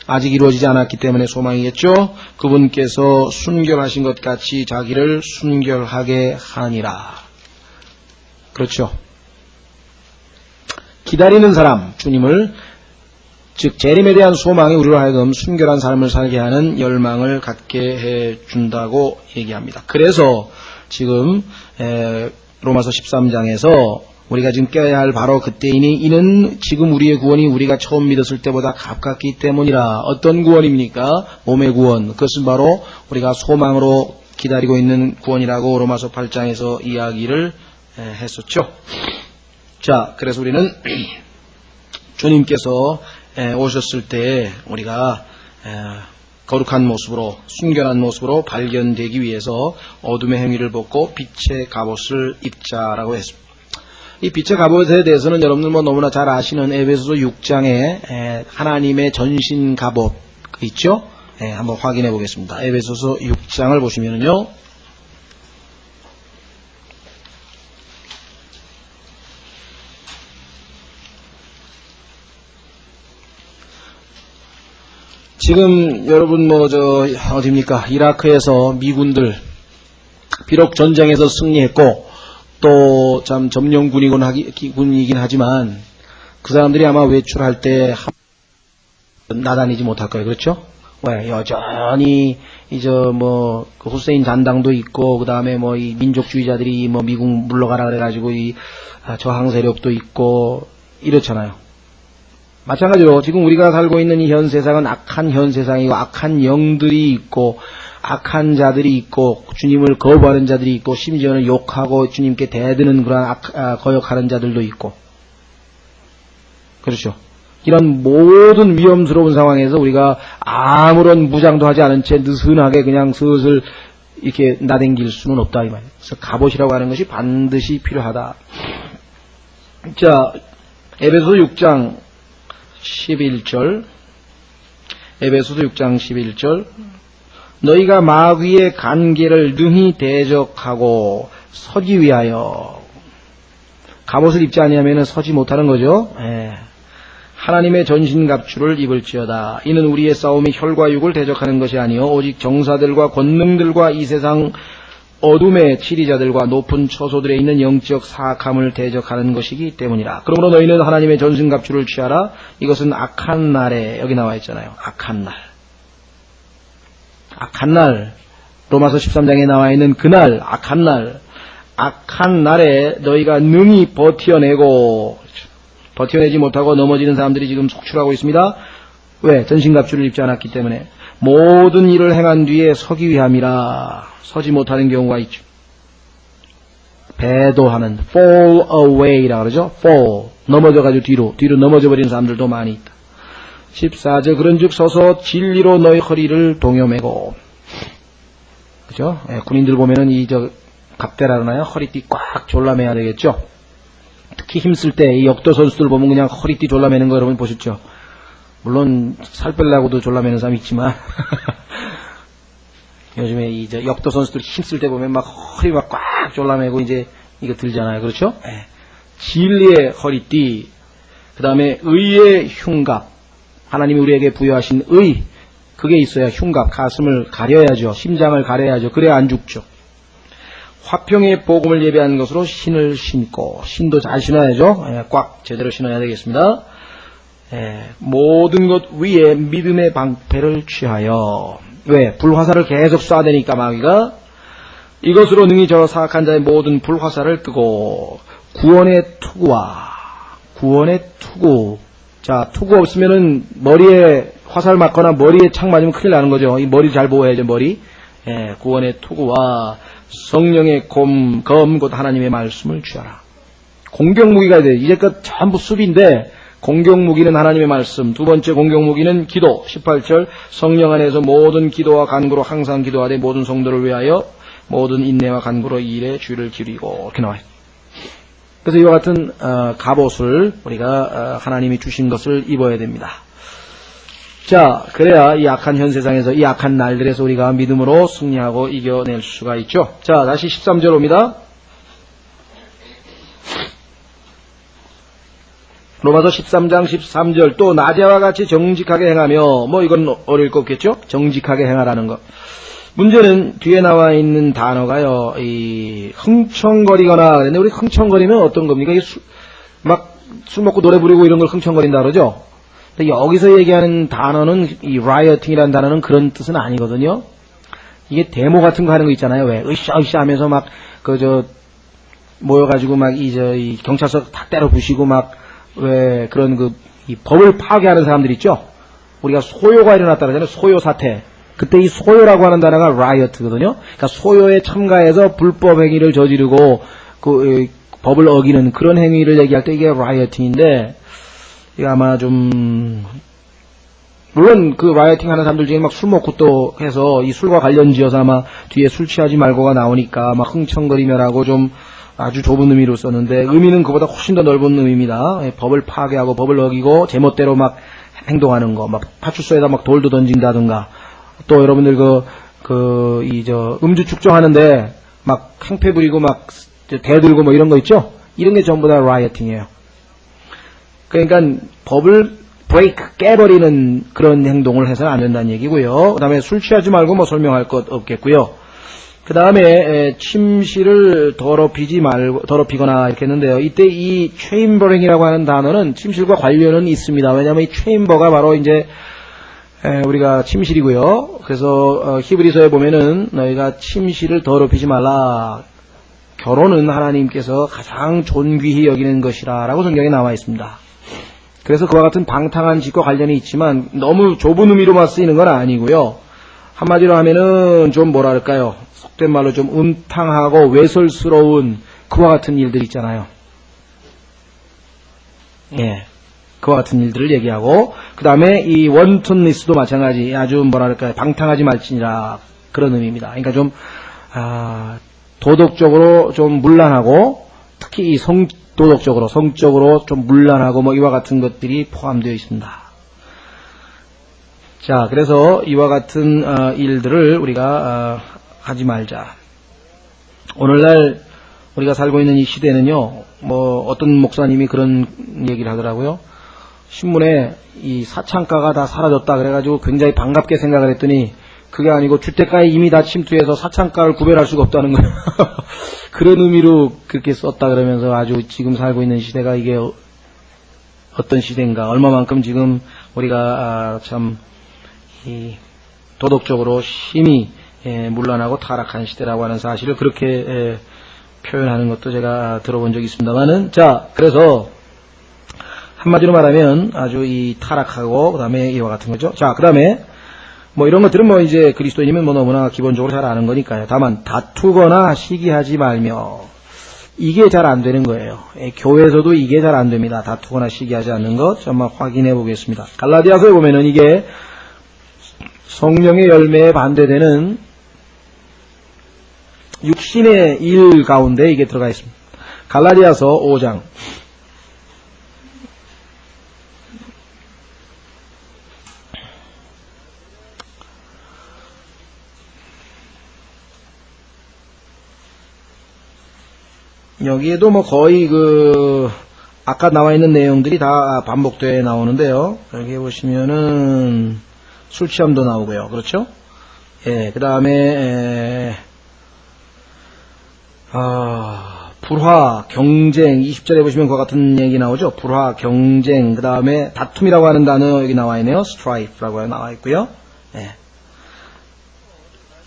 아직 이루어지지 않았기 때문에 소망이겠죠. 그분께서 순결하신 것 같이 자기를 순결하게 하니라. 그렇죠. 기다리는 사람, 주님을, 즉 재림에 대한 소망이 우리로 하여금 순결한 삶을 살게 하는 열망을 갖게 해준다고 얘기합니다. 그래서 지금 로마서 13장에서 우리가 지금 깨야 할 바로 그때이니 이는 지금 우리의 구원이 우리가 처음 믿었을 때보다 가깝기 때문이라. 어떤 구원입니까? 몸의 구원. 그것은 바로 우리가 소망으로 기다리고 있는 구원이라고 로마서 8장에서 이야기를 했었죠. 자, 그래서 우리는 주님께서 오셨을 때 우리가 거룩한 모습으로, 순결한 모습으로 발견되기 위해서 어둠의 행위를 벗고 빛의 갑옷을 입자라고 했습니다. 이 빛의 갑옷에 대해서는 여러분들 너무나 잘 아시는 에베소서 6장에 하나님의 전신 갑옷 있죠? 한번 확인해 보겠습니다. 에베소서 6장을 보시면요. 지금 여러분 어디입니까? 이라크에서 미군들 비록 전쟁에서 승리했고 또 참 점령군이긴 하지만 그 사람들이 아마 외출할 때 나다니지 못할 거예요. 그렇죠? 왜 여전히 그 후세인 잔당도 있고 그다음에 이 민족주의자들이 미국 물러가라 그래가지고 저항 세력도 있고 이렇잖아요. 마찬가지로 지금 우리가 살고 있는 이 현 세상은 악한 현 세상이고 악한 영들이 있고 악한 자들이 있고 주님을 거부하는 자들이 있고 심지어는 욕하고 주님께 대드는 그런 거역하는 자들도 있고 그렇죠. 이런 모든 위험스러운 상황에서 우리가 아무런 무장도 하지 않은 채 느슨하게 그냥 슬슬 이렇게 나댕길 수는 없다 이 말이에요. 그래서 갑옷이라고 하는 것이 반드시 필요하다. 자, 에베소서 6장 11절 에베소서 6장 11절 너희가 마귀의 간계를 능히 대적하고 서기 위하여 갑옷을 입지 아니하면 서지 못하는 거죠. 하나님의 전신갑주를 입을지어다. 이는 우리의 싸움이 혈과 육을 대적하는 것이 아니요 오직 정사들과 권능들과 이 세상 어둠의 치리자들과 높은 처소들에 있는 영적 사악함을 대적하는 것이기 때문이라. 그러므로 너희는 하나님의 전신갑주를 취하라. 이것은 악한 날에 여기 나와 있잖아요. 악한 날 로마서 13장에 나와 있는 그날 악한 날에 너희가 능히 버텨내고 버텨내지 못하고 넘어지는 사람들이 지금 속출하고 있습니다. 왜? 전신갑주를 입지 않았기 때문에. 모든 일을 행한 뒤에 서기 위함이라. 서지 못하는 경우가 있죠. 배도하는 fall away라 그러죠. fall 넘어져가지고 뒤로 넘어져버리는 사람들도 많이 있다. 14절 그런즉 서서 진리로 너희 허리를 동여매고 그죠? 군인들 보면은 갑대라 그러나요? 허리띠 꽉 졸라매야 되겠죠. 특히 힘쓸 때 이 역도 선수들 보면 그냥 허리띠 졸라매는 거 여러분 보셨죠? 물론 살 빼려고도 졸라매는 사람이 있지만 요즘에 역도 선수들 힘쓸 때 보면 막 허리 막 꽉 졸라매고 이거 들잖아요. 그렇죠? 진리의 허리띠, 그 다음에 의의 흉갑, 하나님이 우리에게 부여하신 의, 그게 있어야 흉갑, 가슴을 가려야죠. 심장을 가려야죠. 그래야 안 죽죠. 화평의 복음을 예배하는 것으로 신을 신고, 신도 잘 신어야죠. 꽉 제대로 신어야 되겠습니다. 모든 것 위에 믿음의 방패를 취하여. 왜? 불화살을 계속 쏴대니까 마귀가 이것으로 능히 저 사악한 자의 모든 불화살을 끄고 구원의 투구. 자, 투구 없으면은 머리에 화살 맞거나 머리에 창 맞으면 큰일 나는 거죠. 이 머리 잘 보호해야죠, 머리. 구원의 투구와 성령의 검, 곧 하나님의 말씀을 취하라. 공격무기가 돼. 이제껏 전부 수비인데 공격무기는 하나님의 말씀. 두 번째 공격무기는 기도. 18절 성령 안에서 모든 기도와 간구로 항상 기도하되 모든 성도를 위하여 모든 인내와 간구로 이 일에 주의를 기울이고 이렇게 나와요. 그래서 이와 같은 갑옷을 우리가 하나님이 주신 것을 입어야 됩니다. 자, 그래야 이 악한 현 세상에서 이 악한 날들에서 우리가 믿음으로 승리하고 이겨낼 수가 있죠. 자, 다시 13절 옵니다. 로마서 13장 13절 또 나제와 같이 정직하게 행하며 이건 어려울 거 없겠죠? 정직하게 행하라는 것. 문제는 뒤에 나와 있는 단어가요. 이 흥청거리거나 그런데 우리 흥청거리면 어떤 겁니까? 술 먹고 노래 부르고 이런 걸 흥청거린다 그러죠? 근데 여기서 얘기하는 단어는 이 rioting이라는 단어는 그런 뜻은 아니거든요. 이게 데모 같은 거 하는 거 있잖아요. 왜? 으쌰으쌰 하면서 모여가지고 이 경찰서 다 때려 부시고 왜 그런 이 법을 파괴하는 사람들 있죠? 우리가 소요가 일어났다 그러잖아요. 소요 사태. 그때 이 소요라고 하는 단어가 riot거든요. 그러니까 소요에 참가해서 불법 행위를 저지르고 법을 어기는 그런 행위를 얘기할 때 이게 rioting인데, 이게 아마 좀 물론 그 라이팅 하는 사람들 중에 막 술 먹고 또 해서 이 술과 관련지어서 아마 뒤에 술 취하지 말고가 나오니까 막 흥청거리며라고 좀 아주 좁은 의미로 썼는데, 의미는 그보다 훨씬 더 넓은 의미입니다. 법을 파괴하고 법을 어기고 제멋대로 막 행동하는 거, 막 파출소에다 막 돌도 던진다든가, 또 여러분들 음주 측정하는데 막 행패 부리고 막 대들고 뭐 이런 거 있죠? 이런 게 전부 다 라이팅이에요. 그러니까 법을 깨버리는 그런 행동을 해서는 안 된다는 얘기고요. 그 다음에 술 취하지 말고 뭐 설명할 것 없겠고요. 그 다음에 침실을 더럽히거나 이렇게 했는데요. 이때 이 chambering이라고 하는 단어는 침실과 관련은 있습니다. 왜냐하면 이 chamber가 바로 이제 우리가 침실이고요. 그래서 히브리서에 보면은 너희가 침실을 더럽히지 말라. 결혼은 하나님께서 가장 존귀히 여기는 것이라 라고 성경에 나와 있습니다. 그래서 그와 같은 방탕한 짓과 관련이 있지만 너무 좁은 의미로만 쓰이는 건 아니고요. 한마디로 하면은 좀 뭐랄까요, 속된 말로 좀 음탕하고 외설스러운 그와 같은 일들 있잖아요. 예, 그와 같은 일들을 얘기하고, 그 다음에 이 원톤리스도 마찬가지, 아주 뭐랄까요, 방탕하지 말지니라, 그런 의미입니다. 그러니까 좀 도덕적으로 좀 문란하고, 특히 이 도덕적으로, 성적으로 좀 문란하고 뭐 이와 같은 것들이 포함되어 있습니다. 자, 그래서 이와 같은 일들을 우리가 하지 말자. 오늘날 우리가 살고 있는 이 시대는요, 뭐 어떤 목사님이 그런 얘기를 하더라고요. 신문에 이 사창가가 다 사라졌다 그래가지고 굉장히 반갑게 생각을 했더니, 그게 아니고 주택가에 이미 다 침투해서 사창가를 구별할 수가 없다는 거예요. 그런 의미로 그렇게 썼다 그러면서 아주 지금 살고 있는 시대가 이게 어떤 시대인가, 얼마만큼 지금 우리가 참 도덕적으로 심히 문란하고 타락한 시대라고 하는 사실을 그렇게 표현하는 것도 제가 들어본 적이 있습니다만은, 자, 그래서 한마디로 말하면 아주 이 타락하고 그 다음에 이와 같은 거죠. 자, 그 다음에 뭐 이런 것들은 뭐 이제 그리스도인이면 뭐 너무나 기본적으로 잘 아는 거니까요. 다만 다투거나 시기하지 말며, 이게 잘 안 되는 거예요. 교회에서도 이게 잘 안 됩니다. 다투거나 시기하지 않는 것 한번 확인해 보겠습니다. 갈라디아서에 보면은 이게 성령의 열매에 반대되는 육신의 일 가운데 이게 들어가 있습니다. 갈라디아서 5장. 여기에도 뭐 거의 아까 나와 있는 내용들이 다 반복되어 나오는데요. 여기 보시면은 술 취함도 나오고요. 그렇죠? 예, 그 다음에, 불화, 경쟁, 20절에 보시면 그와 같은 얘기 나오죠? 불화, 경쟁, 그 다음에 다툼이라고 하는 단어 여기 나와 있네요. strife라고 나와 있고요. 예.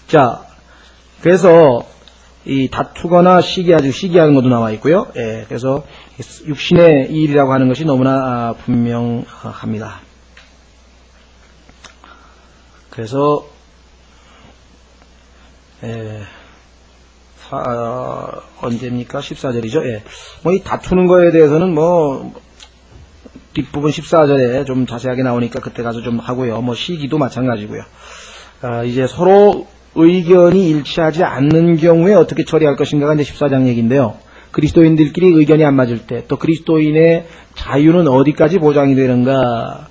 자, 그래서, 이 다투거나 시기하는 것도 나와 있고요. 예, 그래서 육신의 일이라고 하는 것이 너무나 분명합니다. 그래서 언제입니까? 14절이죠. 예. 뭐 이 다투는 거에 대해서는 뭐 뒷부분 14절에 좀 자세하게 나오니까 그때 가서 좀 하고요. 뭐 시기도 마찬가지고요. 이제 서로 의견이 일치하지 않는 경우에 어떻게 처리할 것인가가 이제 14장 얘기인데요. 그리스도인들끼리 의견이 안 맞을 때, 또 그리스도인의 자유는 어디까지 보장이 되는가,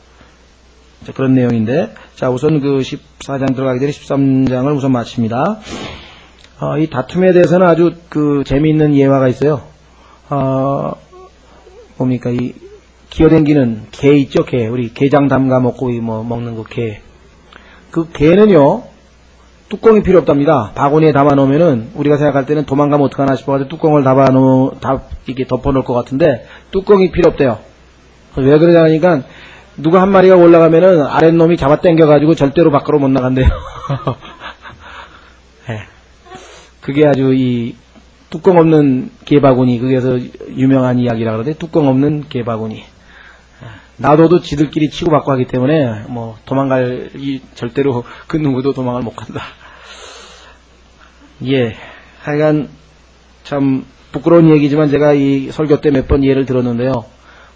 자, 그런 내용인데, 자, 우선 그 14장 들어가기 전에 13장을 우선 마칩니다. 이 다툼에 대해서는 아주 재미있는 예화가 있어요. 뭡니까, 이 기어댕기는 개 있죠, 개. 우리 게장 담가 먹고 먹는 그 개. 그 개는요, 뚜껑이 필요 없답니다. 바구니에 담아 놓으면은 우리가 생각할 때는 도망가면 어떡하나 싶어가지고 뚜껑을 이렇게 덮어 놓을 것 같은데, 뚜껑이 필요 없대요. 왜 그러냐니까, 누가 한 마리가 올라가면은 아랫놈이 잡아 당겨가지고 절대로 밖으로 못 나간대요. 네. 그게 아주 이 뚜껑 없는 개바구니, 그게서 유명한 이야기라 그러는데, 뚜껑 없는 개바구니. 놔둬도 지들끼리 치고받고 하기 때문에 뭐 도망갈 절대로 그 누구도 도망을 못 간다. 예, 하여간 참 부끄러운 얘기지만 제가 이 설교 때 몇 번 예를 들었는데요.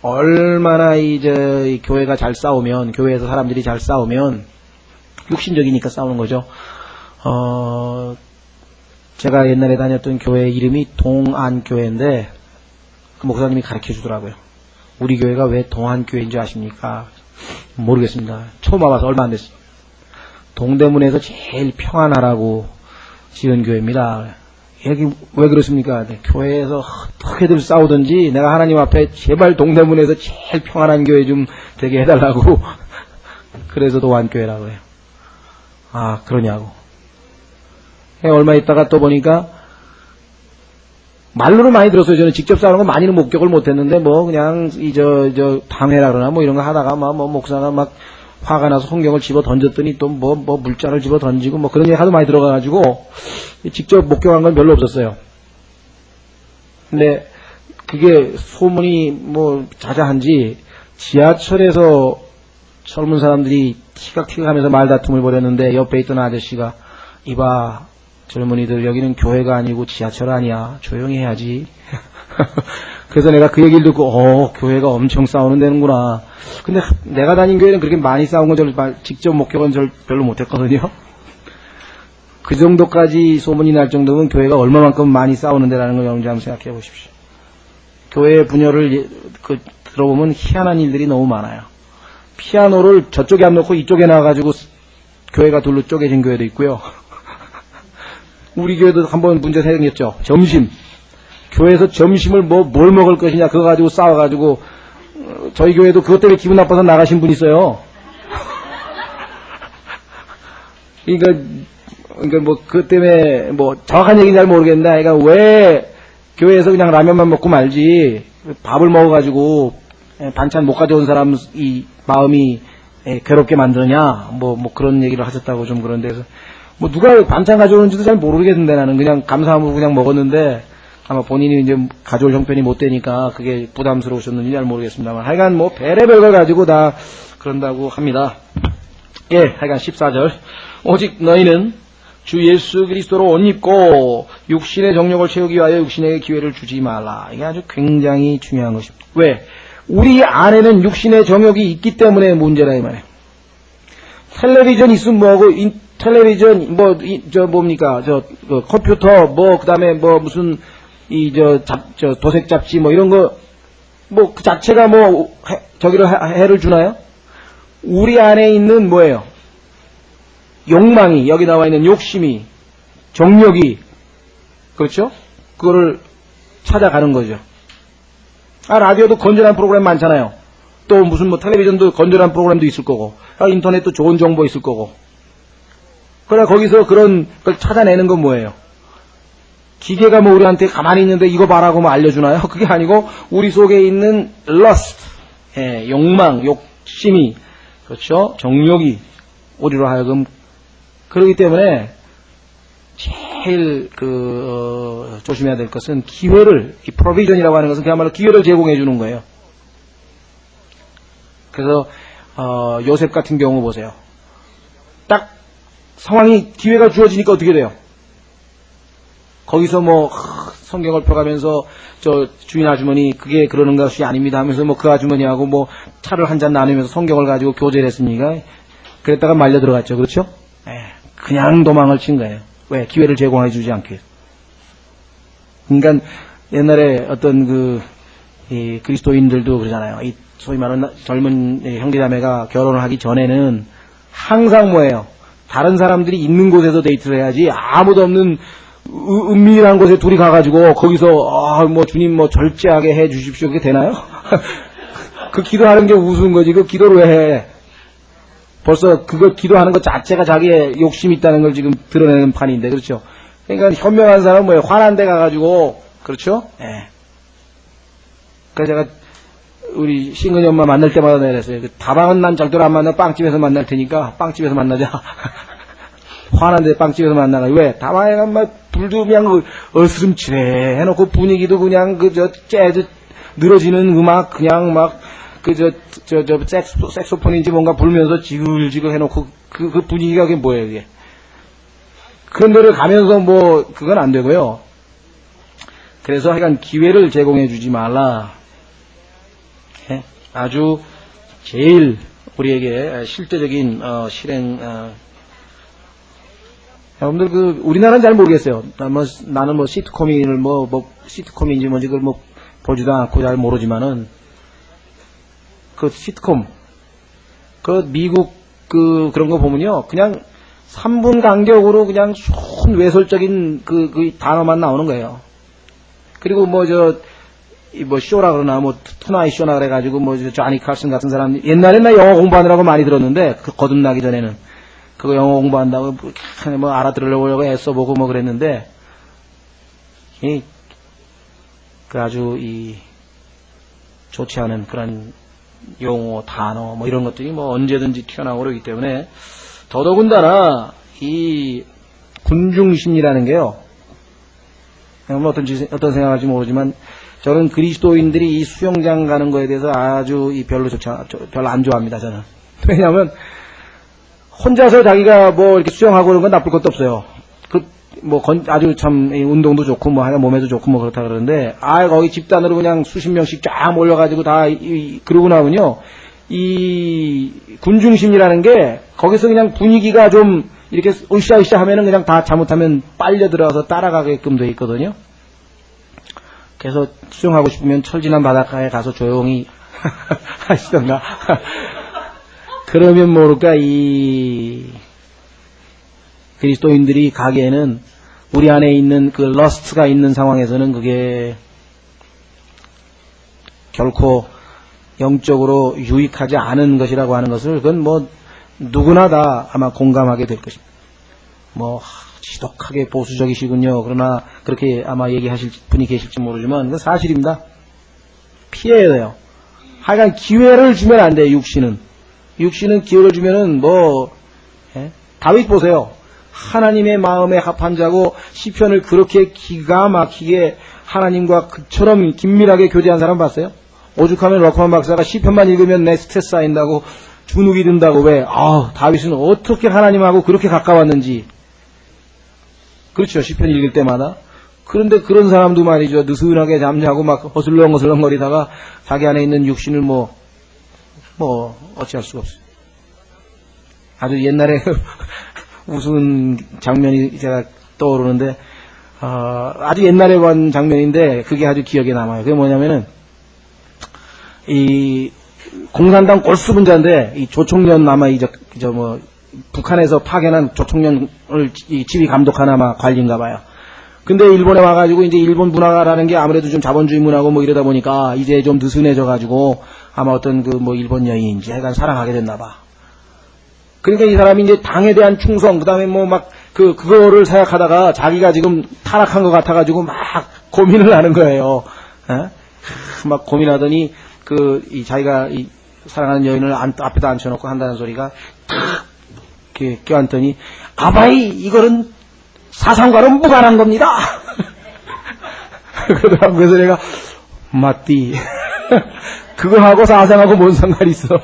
얼마나 이 교회가 잘 싸우면, 교회에서 사람들이 잘 싸우면 육신적이니까 싸우는 거죠. 제가 옛날에 다녔던 교회 이름이 동안교회인데 그 목사님이 가르쳐 주더라고요. 우리 교회가 왜 동안교회인 줄 아십니까? 모르겠습니다. 처음 와봐서 얼마 안 됐어요. 동대문에서 제일 평안하라고 지은 교회입니다. 여기 왜 그렇습니까? 네, 교회에서 어떻게들 싸우든지 내가 하나님 앞에 제발 동대문에서 제일 평안한 교회 좀 되게 해달라고 그래서 동안교회라고 해요. 아, 그러냐고. 얼마 있다가 또 보니까 말로는 많이 들었어요. 저는 직접 싸우는 건 많이는 목격을 못했는데 뭐 그냥 당회라 그러나 뭐 이런 거 하다가 뭐 목사가 막 화가 나서 성경을 집어 던졌더니 또 뭐 물자를 집어 던지고 뭐 그런 얘기 하도 많이 들어가가지고 직접 목격한 건 별로 없었어요. 근데 그게 소문이 뭐 자자한지 지하철에서 젊은 사람들이 티격태격 하면서 말다툼을 벌였는데 옆에 있던 아저씨가 이봐 젊은이들 여기는 교회가 아니고 지하철 아니야. 조용히 해야지. 그래서 내가 그 얘기를 듣고 교회가 엄청 싸우는 데는구나. 근데 내가 다닌 교회는 그렇게 많이 싸운 건 직접 목격은 별로 못했거든요. 그 정도까지 소문이 날 정도면 교회가 얼마만큼 많이 싸우는 데라는 걸 여러분들 한번 생각해 보십시오. 교회 분열을 들어보면 희한한 일들이 너무 많아요. 피아노를 저쪽에 안 놓고 이쪽에 놔가지고 교회가 둘로 쪼개진 교회도 있고요. 우리 교회도 한번 문제 생겼죠. 점심. 교회에서 점심을 뭘 먹을 것이냐 그거 가지고 싸워가지고 저희 교회도 그것 때문에 기분 나빠서 나가신 분 있어요. 그러니까 뭐 그것 때문에 뭐 정확한 얘기는 잘 모르겠는데 그러니까 왜 교회에서 그냥 라면만 먹고 말지 밥을 먹어가지고 반찬 못 가져온 사람 이 마음이 괴롭게 만드느냐 뭐 그런 얘기를 하셨다고 좀 그런데 뭐 누가 반찬 가져오는지도 잘 모르겠는데 나는 그냥 감사함으로 그냥 먹었는데 아마 본인이 이제 가져올 형편이 못 되니까 그게 부담스러우셨는지 잘 모르겠습니다만 하여간 뭐 별의별 걸 가지고 다 그런다고 합니다. 예, 하여간 14절 오직 너희는 주 예수 그리스도로 옷 입고 육신의 정욕을 채우기 위하여 육신에게 기회를 주지 말라. 이게 아주 굉장히 중요한 것입니다. 왜? 우리 안에는 육신의 정욕이 있기 때문에 문제라 이 말이에요. 텔레비전 있으면 뭐하고 텔레비전 뭡니까 컴퓨터 그다음에 무슨 도색 잡지 이런 거 그 자체가 저기를 해를 주나요? 우리 안에 있는 뭐예요? 욕망이 여기 나와 있는 욕심이 정욕이 그렇죠? 그거를 찾아가는 거죠. 라디오도 건전한 프로그램 많잖아요. 또 무슨 텔레비전도 건전한 프로그램도 있을 거고 인터넷도 좋은 정보 있을 거고 그러나 거기서 그런 걸 찾아내는 건 뭐예요? 기계가 우리한테 가만히 있는데 이거 봐라고 알려주나요? 그게 아니고 우리 속에 있는 lust, 욕망, 욕심이 그렇죠? 정욕이 우리로 하여금 그렇기 때문에 제일 조심해야 될 것은 기회를 이 프로비전이라고 하는 것은 그야말로 기회를 제공해 주는 거예요. 그래서 요셉 같은 경우 보세요. 딱 상황이 기회가 주어지니까 어떻게 돼요? 거기서 성경을 펴가면서 주인 아주머니 그게 그러는 것이 아닙니다 하면서 그 아주머니하고 차를 한잔 나누면서 성경을 가지고 교제를 했으니까 그랬다가 말려 들어갔죠. 그렇죠? 그냥 도망을 친 거예요. 왜? 기회를 제공해 주지 않게. 그러니까 옛날에 어떤 이 그리스도인들도 그러잖아요. 이 소위 말하는 젊은 형제자매가 결혼을 하기 전에는 항상 뭐예요? 다른 사람들이 있는 곳에서 데이트를 해야지 아무도 없는 은밀한 곳에 둘이 가가지고 거기서 주님 절제하게 해 주십시오. 그게 되나요? 그 기도하는 게 우스운 거지. 그 기도를 왜 해? 벌써 그거 기도하는 것 자체가 자기의 욕심이 있다는 걸 지금 드러내는 판인데 그렇죠? 그러니까 현명한 사람은 뭐예요? 화난 데 가가지고 그렇죠? 그래서 제가 우리 신근이 엄마 만날 때마다 내가 그랬어요. 다방은 난 절대로 안 만나. 빵집에서 만날 테니까 빵집에서 만나자. 화난데 빵집에서 만나가. 왜? 다방에 가면 불도 그냥 어스름치레 해놓고 분위기도 그냥 재즈 늘어지는 음악 그냥 색소폰인지 뭔가 불면서 지글지글 해놓고, 그 분위기가 그게 뭐예요, 그게. 그런 데를 가면서 뭐, 그건 안 되고요. 그래서 하여간 기회를 제공해 주지 말라. 예? 아주 제일 우리에게 실제적인, 실행, 여러분들 우리나라는 잘 모르겠어요. 나는 시트콤인지 뭔지 그걸 보지도 않고 잘 모르지만은, 시트콤, 미국 그런 거 보면요. 그냥 3분 간격으로 그냥 외설적인 그 단어만 나오는 거예요. 그리고 쇼라 그러나, 투나잇 쇼나 그래가지고, 조니 칼슨 같은 사람, 옛날엔 나 영어 공부하느라고 많이 들었는데, 거듭나기 전에는. 그거 영어 공부한다고, 알아들으려고 애써보고 그랬는데, 아주 좋지 않은 그런 용어, 단어, 이런 것들이 언제든지 튀어나오고 그러기 때문에, 더더군다나, 군중심리라는 게요, 어떤 생각할지 모르지만, 저는 그리스도인들이 이 수영장 가는 거에 대해서 아주 별로 안 좋아합니다, 저는. 왜냐하면, 혼자서 자기가 이렇게 수영하고 그런 건 나쁠 것도 없어요. 아주 참, 운동도 좋고, 몸에도 좋고, 그렇다 그러는데, 거기 집단으로 그냥 수십 명씩 쫙 몰려가지고 그러고 나면요, 이 군중심이라는 게, 거기서 그냥 분위기가 좀, 이렇게 으쌰으쌰 하면은 그냥 다 잘못하면 빨려 들어가서 따라가게끔 돼 있거든요. 그래서 수영하고 싶으면 철진한 바닷가에 가서 조용히 하시던가. 그러면 모를까, 그리스도인들이 가기에는 우리 안에 있는 러스트가 있는 상황에서는 그게 결코 영적으로 유익하지 않은 것이라고 하는 것을 그건 누구나 다 아마 공감하게 될 것입니다. 지독하게 보수적이시군요. 그러나 그렇게 아마 얘기하실 분이 계실지 모르지만 그건 사실입니다. 피해야 돼요. 하여간 기회를 주면 안 돼요. 육신은 기회를 주면은 다윗 보세요. 하나님의 마음에 합한 자고 시편을 그렇게 기가 막히게 하나님과 그처럼 긴밀하게 교제한 사람 봤어요? 오죽하면 러커만 박사가 시편만 읽으면 내 스트레스 쌓인다고 주눅이 든다고 왜? 다윗은 어떻게 하나님하고 그렇게 가까웠는지. 그렇죠. 시편 읽을 때마다. 그런데 그런 사람도 말이죠. 느슨하게 잠자고 어슬렁어슬렁거리다가 자기 안에 있는 육신을 어찌할 수가 없어요. 아주 옛날에 우스운 장면이 제가 떠오르는데, 아주 옛날에 본 장면인데, 그게 아주 기억에 남아요. 그게 뭐냐면은, 공산당 골수분자인데, 조총련 아마 북한에서 파견한 조총련을 지휘 감독하나 관리인가 봐요. 근데 일본에 와가지고 이제 일본 문화라는 게 아무래도 좀 자본주의 문화고 이러다 보니까 이제 좀 느슨해져가지고 아마 어떤 일본 여인인지 하여간 사랑하게 됐나 봐. 그러니까 이 사람이 이제 당에 대한 충성, 그 다음에 그거를 생각하다가 자기가 지금 타락한 것 같아가지고 막 고민을 하는 거예요. 막 고민하더니 자기가 사랑하는 여인을 앞에다 앉혀놓고 한다는 소리가 탁 이렇게 껴안더니 아바이 이거는 사상과는 무관한 겁니다. 그러더라고요. 그래서 내가 맞디 그거하고 사상하고 뭔 상관이 있어.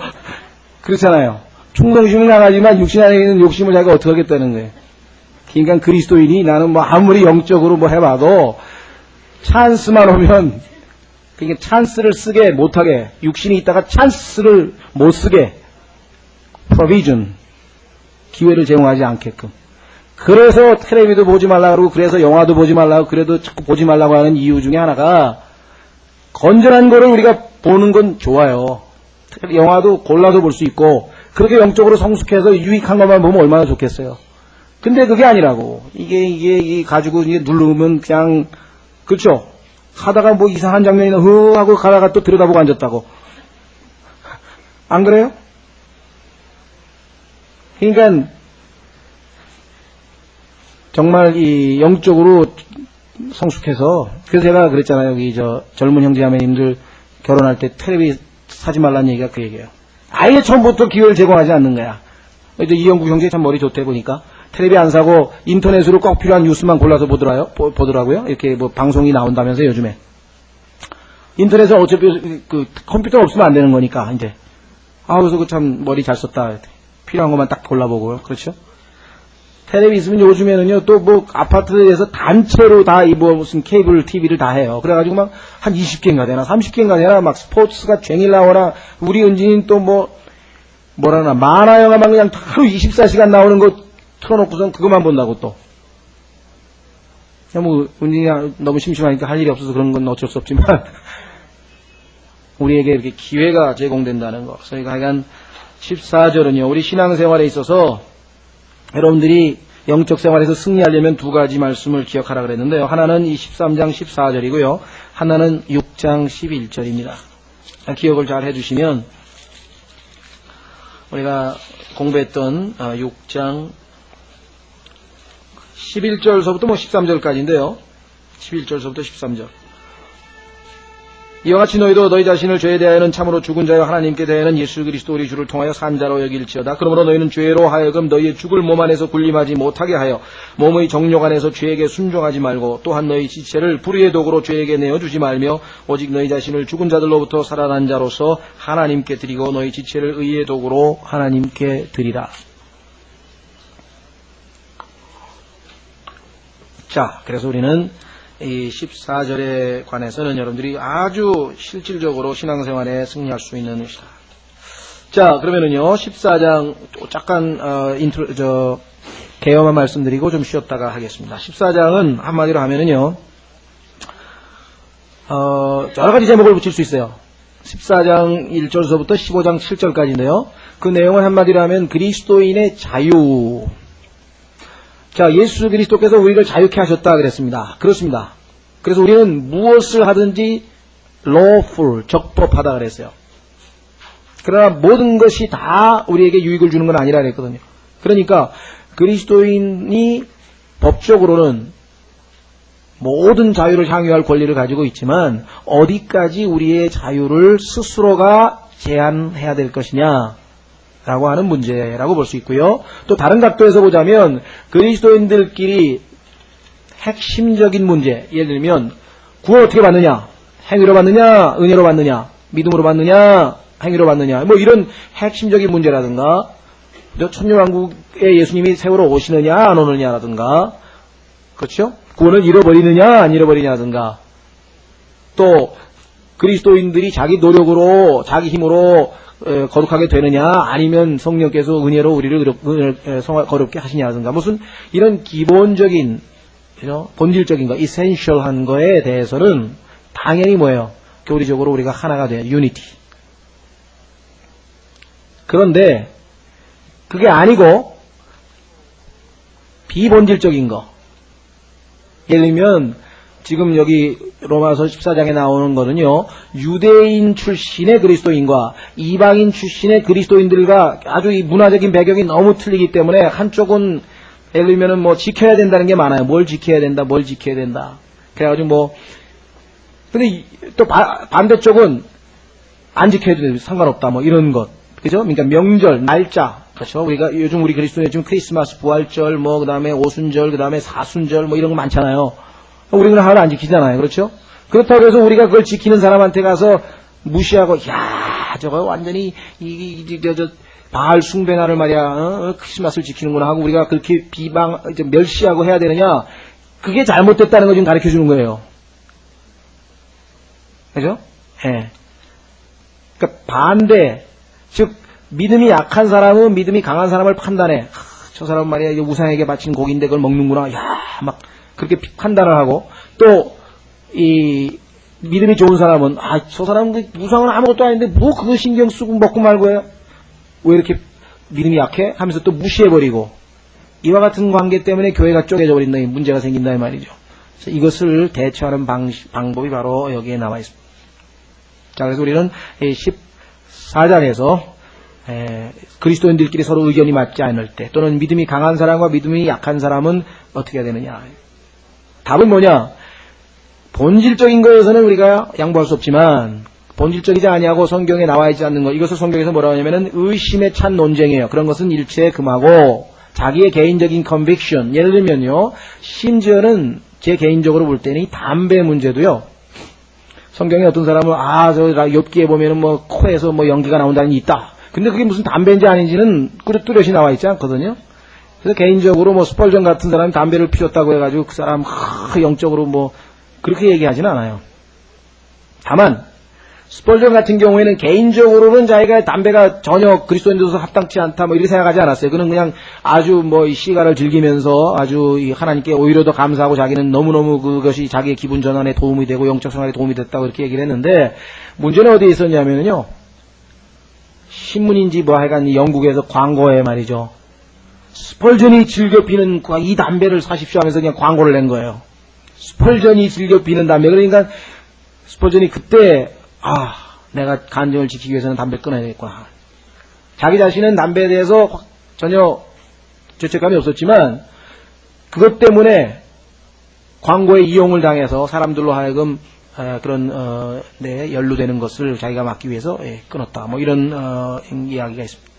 그렇잖아요. 충성심은 강하지만 육신 안에 있는 욕심을 자기가 어떻게 하겠다는 거예요. 그러니까 그리스도인이 나는 아무리 영적으로 해봐도 찬스만 오면 그러니까 찬스를 쓰게 못하게 육신이 있다가 찬스를 못 쓰게 provision 기회를 제공하지 않게끔. 그래서 텔레비도 보지 말라고 그러고 그래서 영화도 보지 말라고 그래도 자꾸 보지 말라고 하는 이유 중에 하나가 건전한 거를 우리가 보는 건 좋아요. 영화도 골라서 볼 수 있고 그렇게 영적으로 성숙해서 유익한 것만 보면 얼마나 좋겠어요. 근데 그게 아니라고. 이게 가지고 이게 누르면 그냥 그렇죠. 하다가 이상한 장면이나 하고 가다가 또 들여다보고 앉았다고. 안 그래요? 그러니까 정말 이 영적으로 성숙해서 그래서 제가 그랬잖아요. 여기 젊은 형제자매님들 결혼할 때 텔레비 사지 말라는 얘기가 그 얘기예요. 아예 처음부터 기회를 제공하지 않는 거야. 이영국 형제 참 머리 좋대 보니까 텔레비 안 사고 인터넷으로 꼭 필요한 뉴스만 골라서 보더라고요. 이렇게 방송이 나온다면서 요즘에 인터넷은 어차피 그 컴퓨터 없으면 안 되는 거니까 이제. 그래서 그 참 머리 잘 썼다. 필요한 것만 딱 골라보고요. 그렇죠? 텔레비 있으면 요즘에는요, 또 뭐 아파트에서 단체로 다 이 뭐 무슨 케이블 TV를 다 해요. 그래가지고 막 한 20개인가 되나 30개인가 되나 막 스포츠가 쟁일 나오나 우리 은진이는 또 뭐라나 만화 영화만 그냥 하루 24시간 나오는 거 틀어놓고선 그것만 본다고 또. 뭐 은진이가 너무 심심하니까 할 일이 없어서 그런 건 어쩔 수 없지만 우리에게 이렇게 기회가 제공된다는 거. 그러니까 하여간 14절은요, 우리 신앙생활에 있어서 여러분들이 영적 생활에서 승리하려면 두 가지 말씀을 기억하라 그랬는데요. 하나는 이 13장 14절이고요. 하나는 6장 11절입니다. 기억을 잘 해주시면 우리가 공부했던 6장 11절서부터 13절까지인데요. 11절서부터 13절. 이와 같이 너희도 너희 자신을 죄에 대하여는 참으로 죽은 자여 하나님께 대하여는 예수 그리스도 우리 주를 통하여 산 자로 여길지어다. 그러므로 너희는 죄로 하여금 너희의 죽을 몸 안에서 군림하지 못하게 하여 몸의 정욕 안에서 죄에게 순종하지 말고 또한 너희 지체를 불의의 도구로 죄에게 내어주지 말며 오직 너희 자신을 죽은 자들로부터 살아난 자로서 하나님께 드리고 너희 지체를 의의 도구로 하나님께 드리라. 자, 그래서 우리는 이 14절에 관해서는 여러분들이 아주 실질적으로 신앙생활에 승리할 수 있는 것이다. 자, 그러면은요, 14장, 잠깐, 개요만 말씀드리고 좀 쉬었다가 하겠습니다. 14장은 한마디로 하면은요, 여러 가지 제목을 붙일 수 있어요. 14장 1절서부터 15장 7절까지인데요. 그 내용은 한마디로 하면 그리스도인의 자유. 자, 예수 그리스도께서 우리를 자유케 하셨다 그랬습니다. 그렇습니다. 그래서 우리는 무엇을 하든지 lawful, 적법하다 그랬어요. 그러나 모든 것이 다 우리에게 유익을 주는 건 아니라 그랬거든요. 그러니까 그리스도인이 법적으로는 모든 자유를 향유할 권리를 가지고 있지만 어디까지 우리의 자유를 스스로가 제한해야 될 것이냐 라고 하는 문제라고 볼 수 있고요. 또 다른 각도에서 보자면 그리스도인들끼리 핵심적인 문제, 예를 들면 구원 어떻게 받느냐, 행위로 받느냐, 은혜로 받느냐, 믿음으로 받느냐, 행위로 받느냐, 뭐 이런 핵심적인 문제라든가, 천년왕국에 예수님이 세우러 오시느냐 안 오느냐라든가, 그렇죠? 구원을 잃어버리느냐 안 잃어버리냐라든가, 또 그리스도인들이 자기 노력으로 자기 힘으로 거룩하게 되느냐 아니면 성령께서 은혜로 우리를 거룩게 하시냐든가 무슨 이런 기본적인 본질적인 거 이센셜한 거에 대해서는 당연히 뭐예요? 교리적으로 우리가 하나가 돼요. 유니티. 그런데 그게 아니고 비본질적인 거, 예를 들면 지금 여기 로마서 14장에 나오는 거는요, 유대인 출신의 그리스도인과 이방인 출신의 그리스도인들과 아주 이 문화적인 배경이 너무 틀리기 때문에 한쪽은 예를 들면은 뭐 지켜야 된다는 게 많아요. 뭘 지켜야 된다, 뭘 지켜야 된다. 그래가지고 뭐, 근데 또 반대쪽은 안 지켜도 돼도 상관없다, 뭐 이런 것. 그죠? 그러니까 명절, 날짜. 그렇죠? 우리가 요즘 우리 그리스도인 지금 크리스마스, 부활절, 뭐, 그 다음에 오순절, 그 다음에 사순절, 뭐 이런 거 많잖아요. 우리는 하나를 안 지키잖아요. 그렇죠? 그렇다고 해서 우리가 그걸 지키는 사람한테 가서 무시하고, 야, 저거 완전히, 바알 숭배나를 말이야, 크리스마스를 지키는구나 하고 우리가 그렇게 멸시하고 해야 되느냐? 그게 잘못됐다는 걸 지금 가르쳐 주는 거예요. 그죠? 예. 네. 그러니까 반대, 즉, 믿음이 약한 사람은 믿음이 강한 사람을 판단해. 저 사람 말이야, 이게 우상에게 바친 고기인데 그걸 먹는구나. 야, 막, 그렇게 판단을 하고, 또, 믿음이 좋은 사람은, 저 사람은 우상은 아무것도 아닌데, 뭐 그거 신경 쓰고 먹고 말고 해요? 왜 이렇게 믿음이 약해? 하면서 또 무시해버리고, 이와 같은 관계 때문에 교회가 쪼개져 버린다, 문제가 생긴다, 이 말이죠. 그래서 이것을 대처하는 방법이 바로 여기에 나와 있습니다. 자, 그래서 우리는 14장에서, 그리스도인들끼리 서로 의견이 맞지 않을 때, 또는 믿음이 강한 사람과 믿음이 약한 사람은 어떻게 해야 되느냐. 답은 뭐냐? 본질적인 거에서는 우리가 양보할 수 없지만 본질적이지 아니하고 성경에 나와 있지 않는 것, 이것을 성경에서 뭐라고 하냐면은 의심에 찬 논쟁이에요. 그런 것은 일체 금하고 자기의 개인적인 컨빅션, 예를 들면요, 심지어는 제 개인적으로 볼 때는 이 담배 문제도요, 성경에 어떤 사람은 저 욥기에 보면은 뭐 코에서 뭐 연기가 나온다는 게 있다. 근데 그게 무슨 담배인지 아닌지는 뚜렷이 나와 있지 않거든요. 그래서 개인적으로 뭐 스펄전 같은 사람이 담배를 피웠다고 해가지고 그 사람 영적으로 뭐 그렇게 얘기하지는 않아요. 다만 스펄전 같은 경우에는 개인적으로는 자기가 담배가 전혀 그리스도인들로서 합당치 않다 뭐 이렇게 생각하지 않았어요. 그는 그냥 아주 뭐 이 시가를 즐기면서 아주 이 하나님께 오히려 더 감사하고 자기는 너무너무 그것이 자기의 기분 전환에 도움이 되고 영적 생활에 도움이 됐다고 이렇게 얘기를 했는데 문제는 어디에 있었냐면요. 신문인지 뭐 하여간 이 영국에서 광고에 말이죠. 스펄전이 즐겨 피는 이 담배를 사십시오 하면서 그냥 광고를 낸 거예요. 스펄전이 즐겨 피는 담배. 그러니까 스펄전이 그때 내가 간증을 지키기 위해서는 담배 끊어야 되겠구나. 자기 자신은 담배에 대해서 전혀 죄책감이 없었지만 그것 때문에 광고에 이용을 당해서 사람들로 하여금 그런 네, 연루되는 것을 자기가 막기 위해서 끊었다. 뭐 이런 이야기가 있습니다.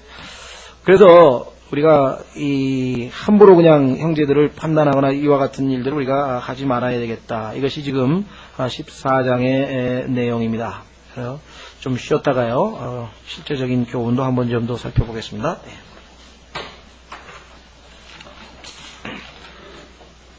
그래서 우리가 이 함부로 그냥 형제들을 판단하거나 이와 같은 일들을 우리가 하지 말아야 되겠다. 이것이 지금 14장의 내용입니다. 그래서 좀 쉬었다가요 실제적인 교훈도 한번 좀 더 살펴보겠습니다. 네.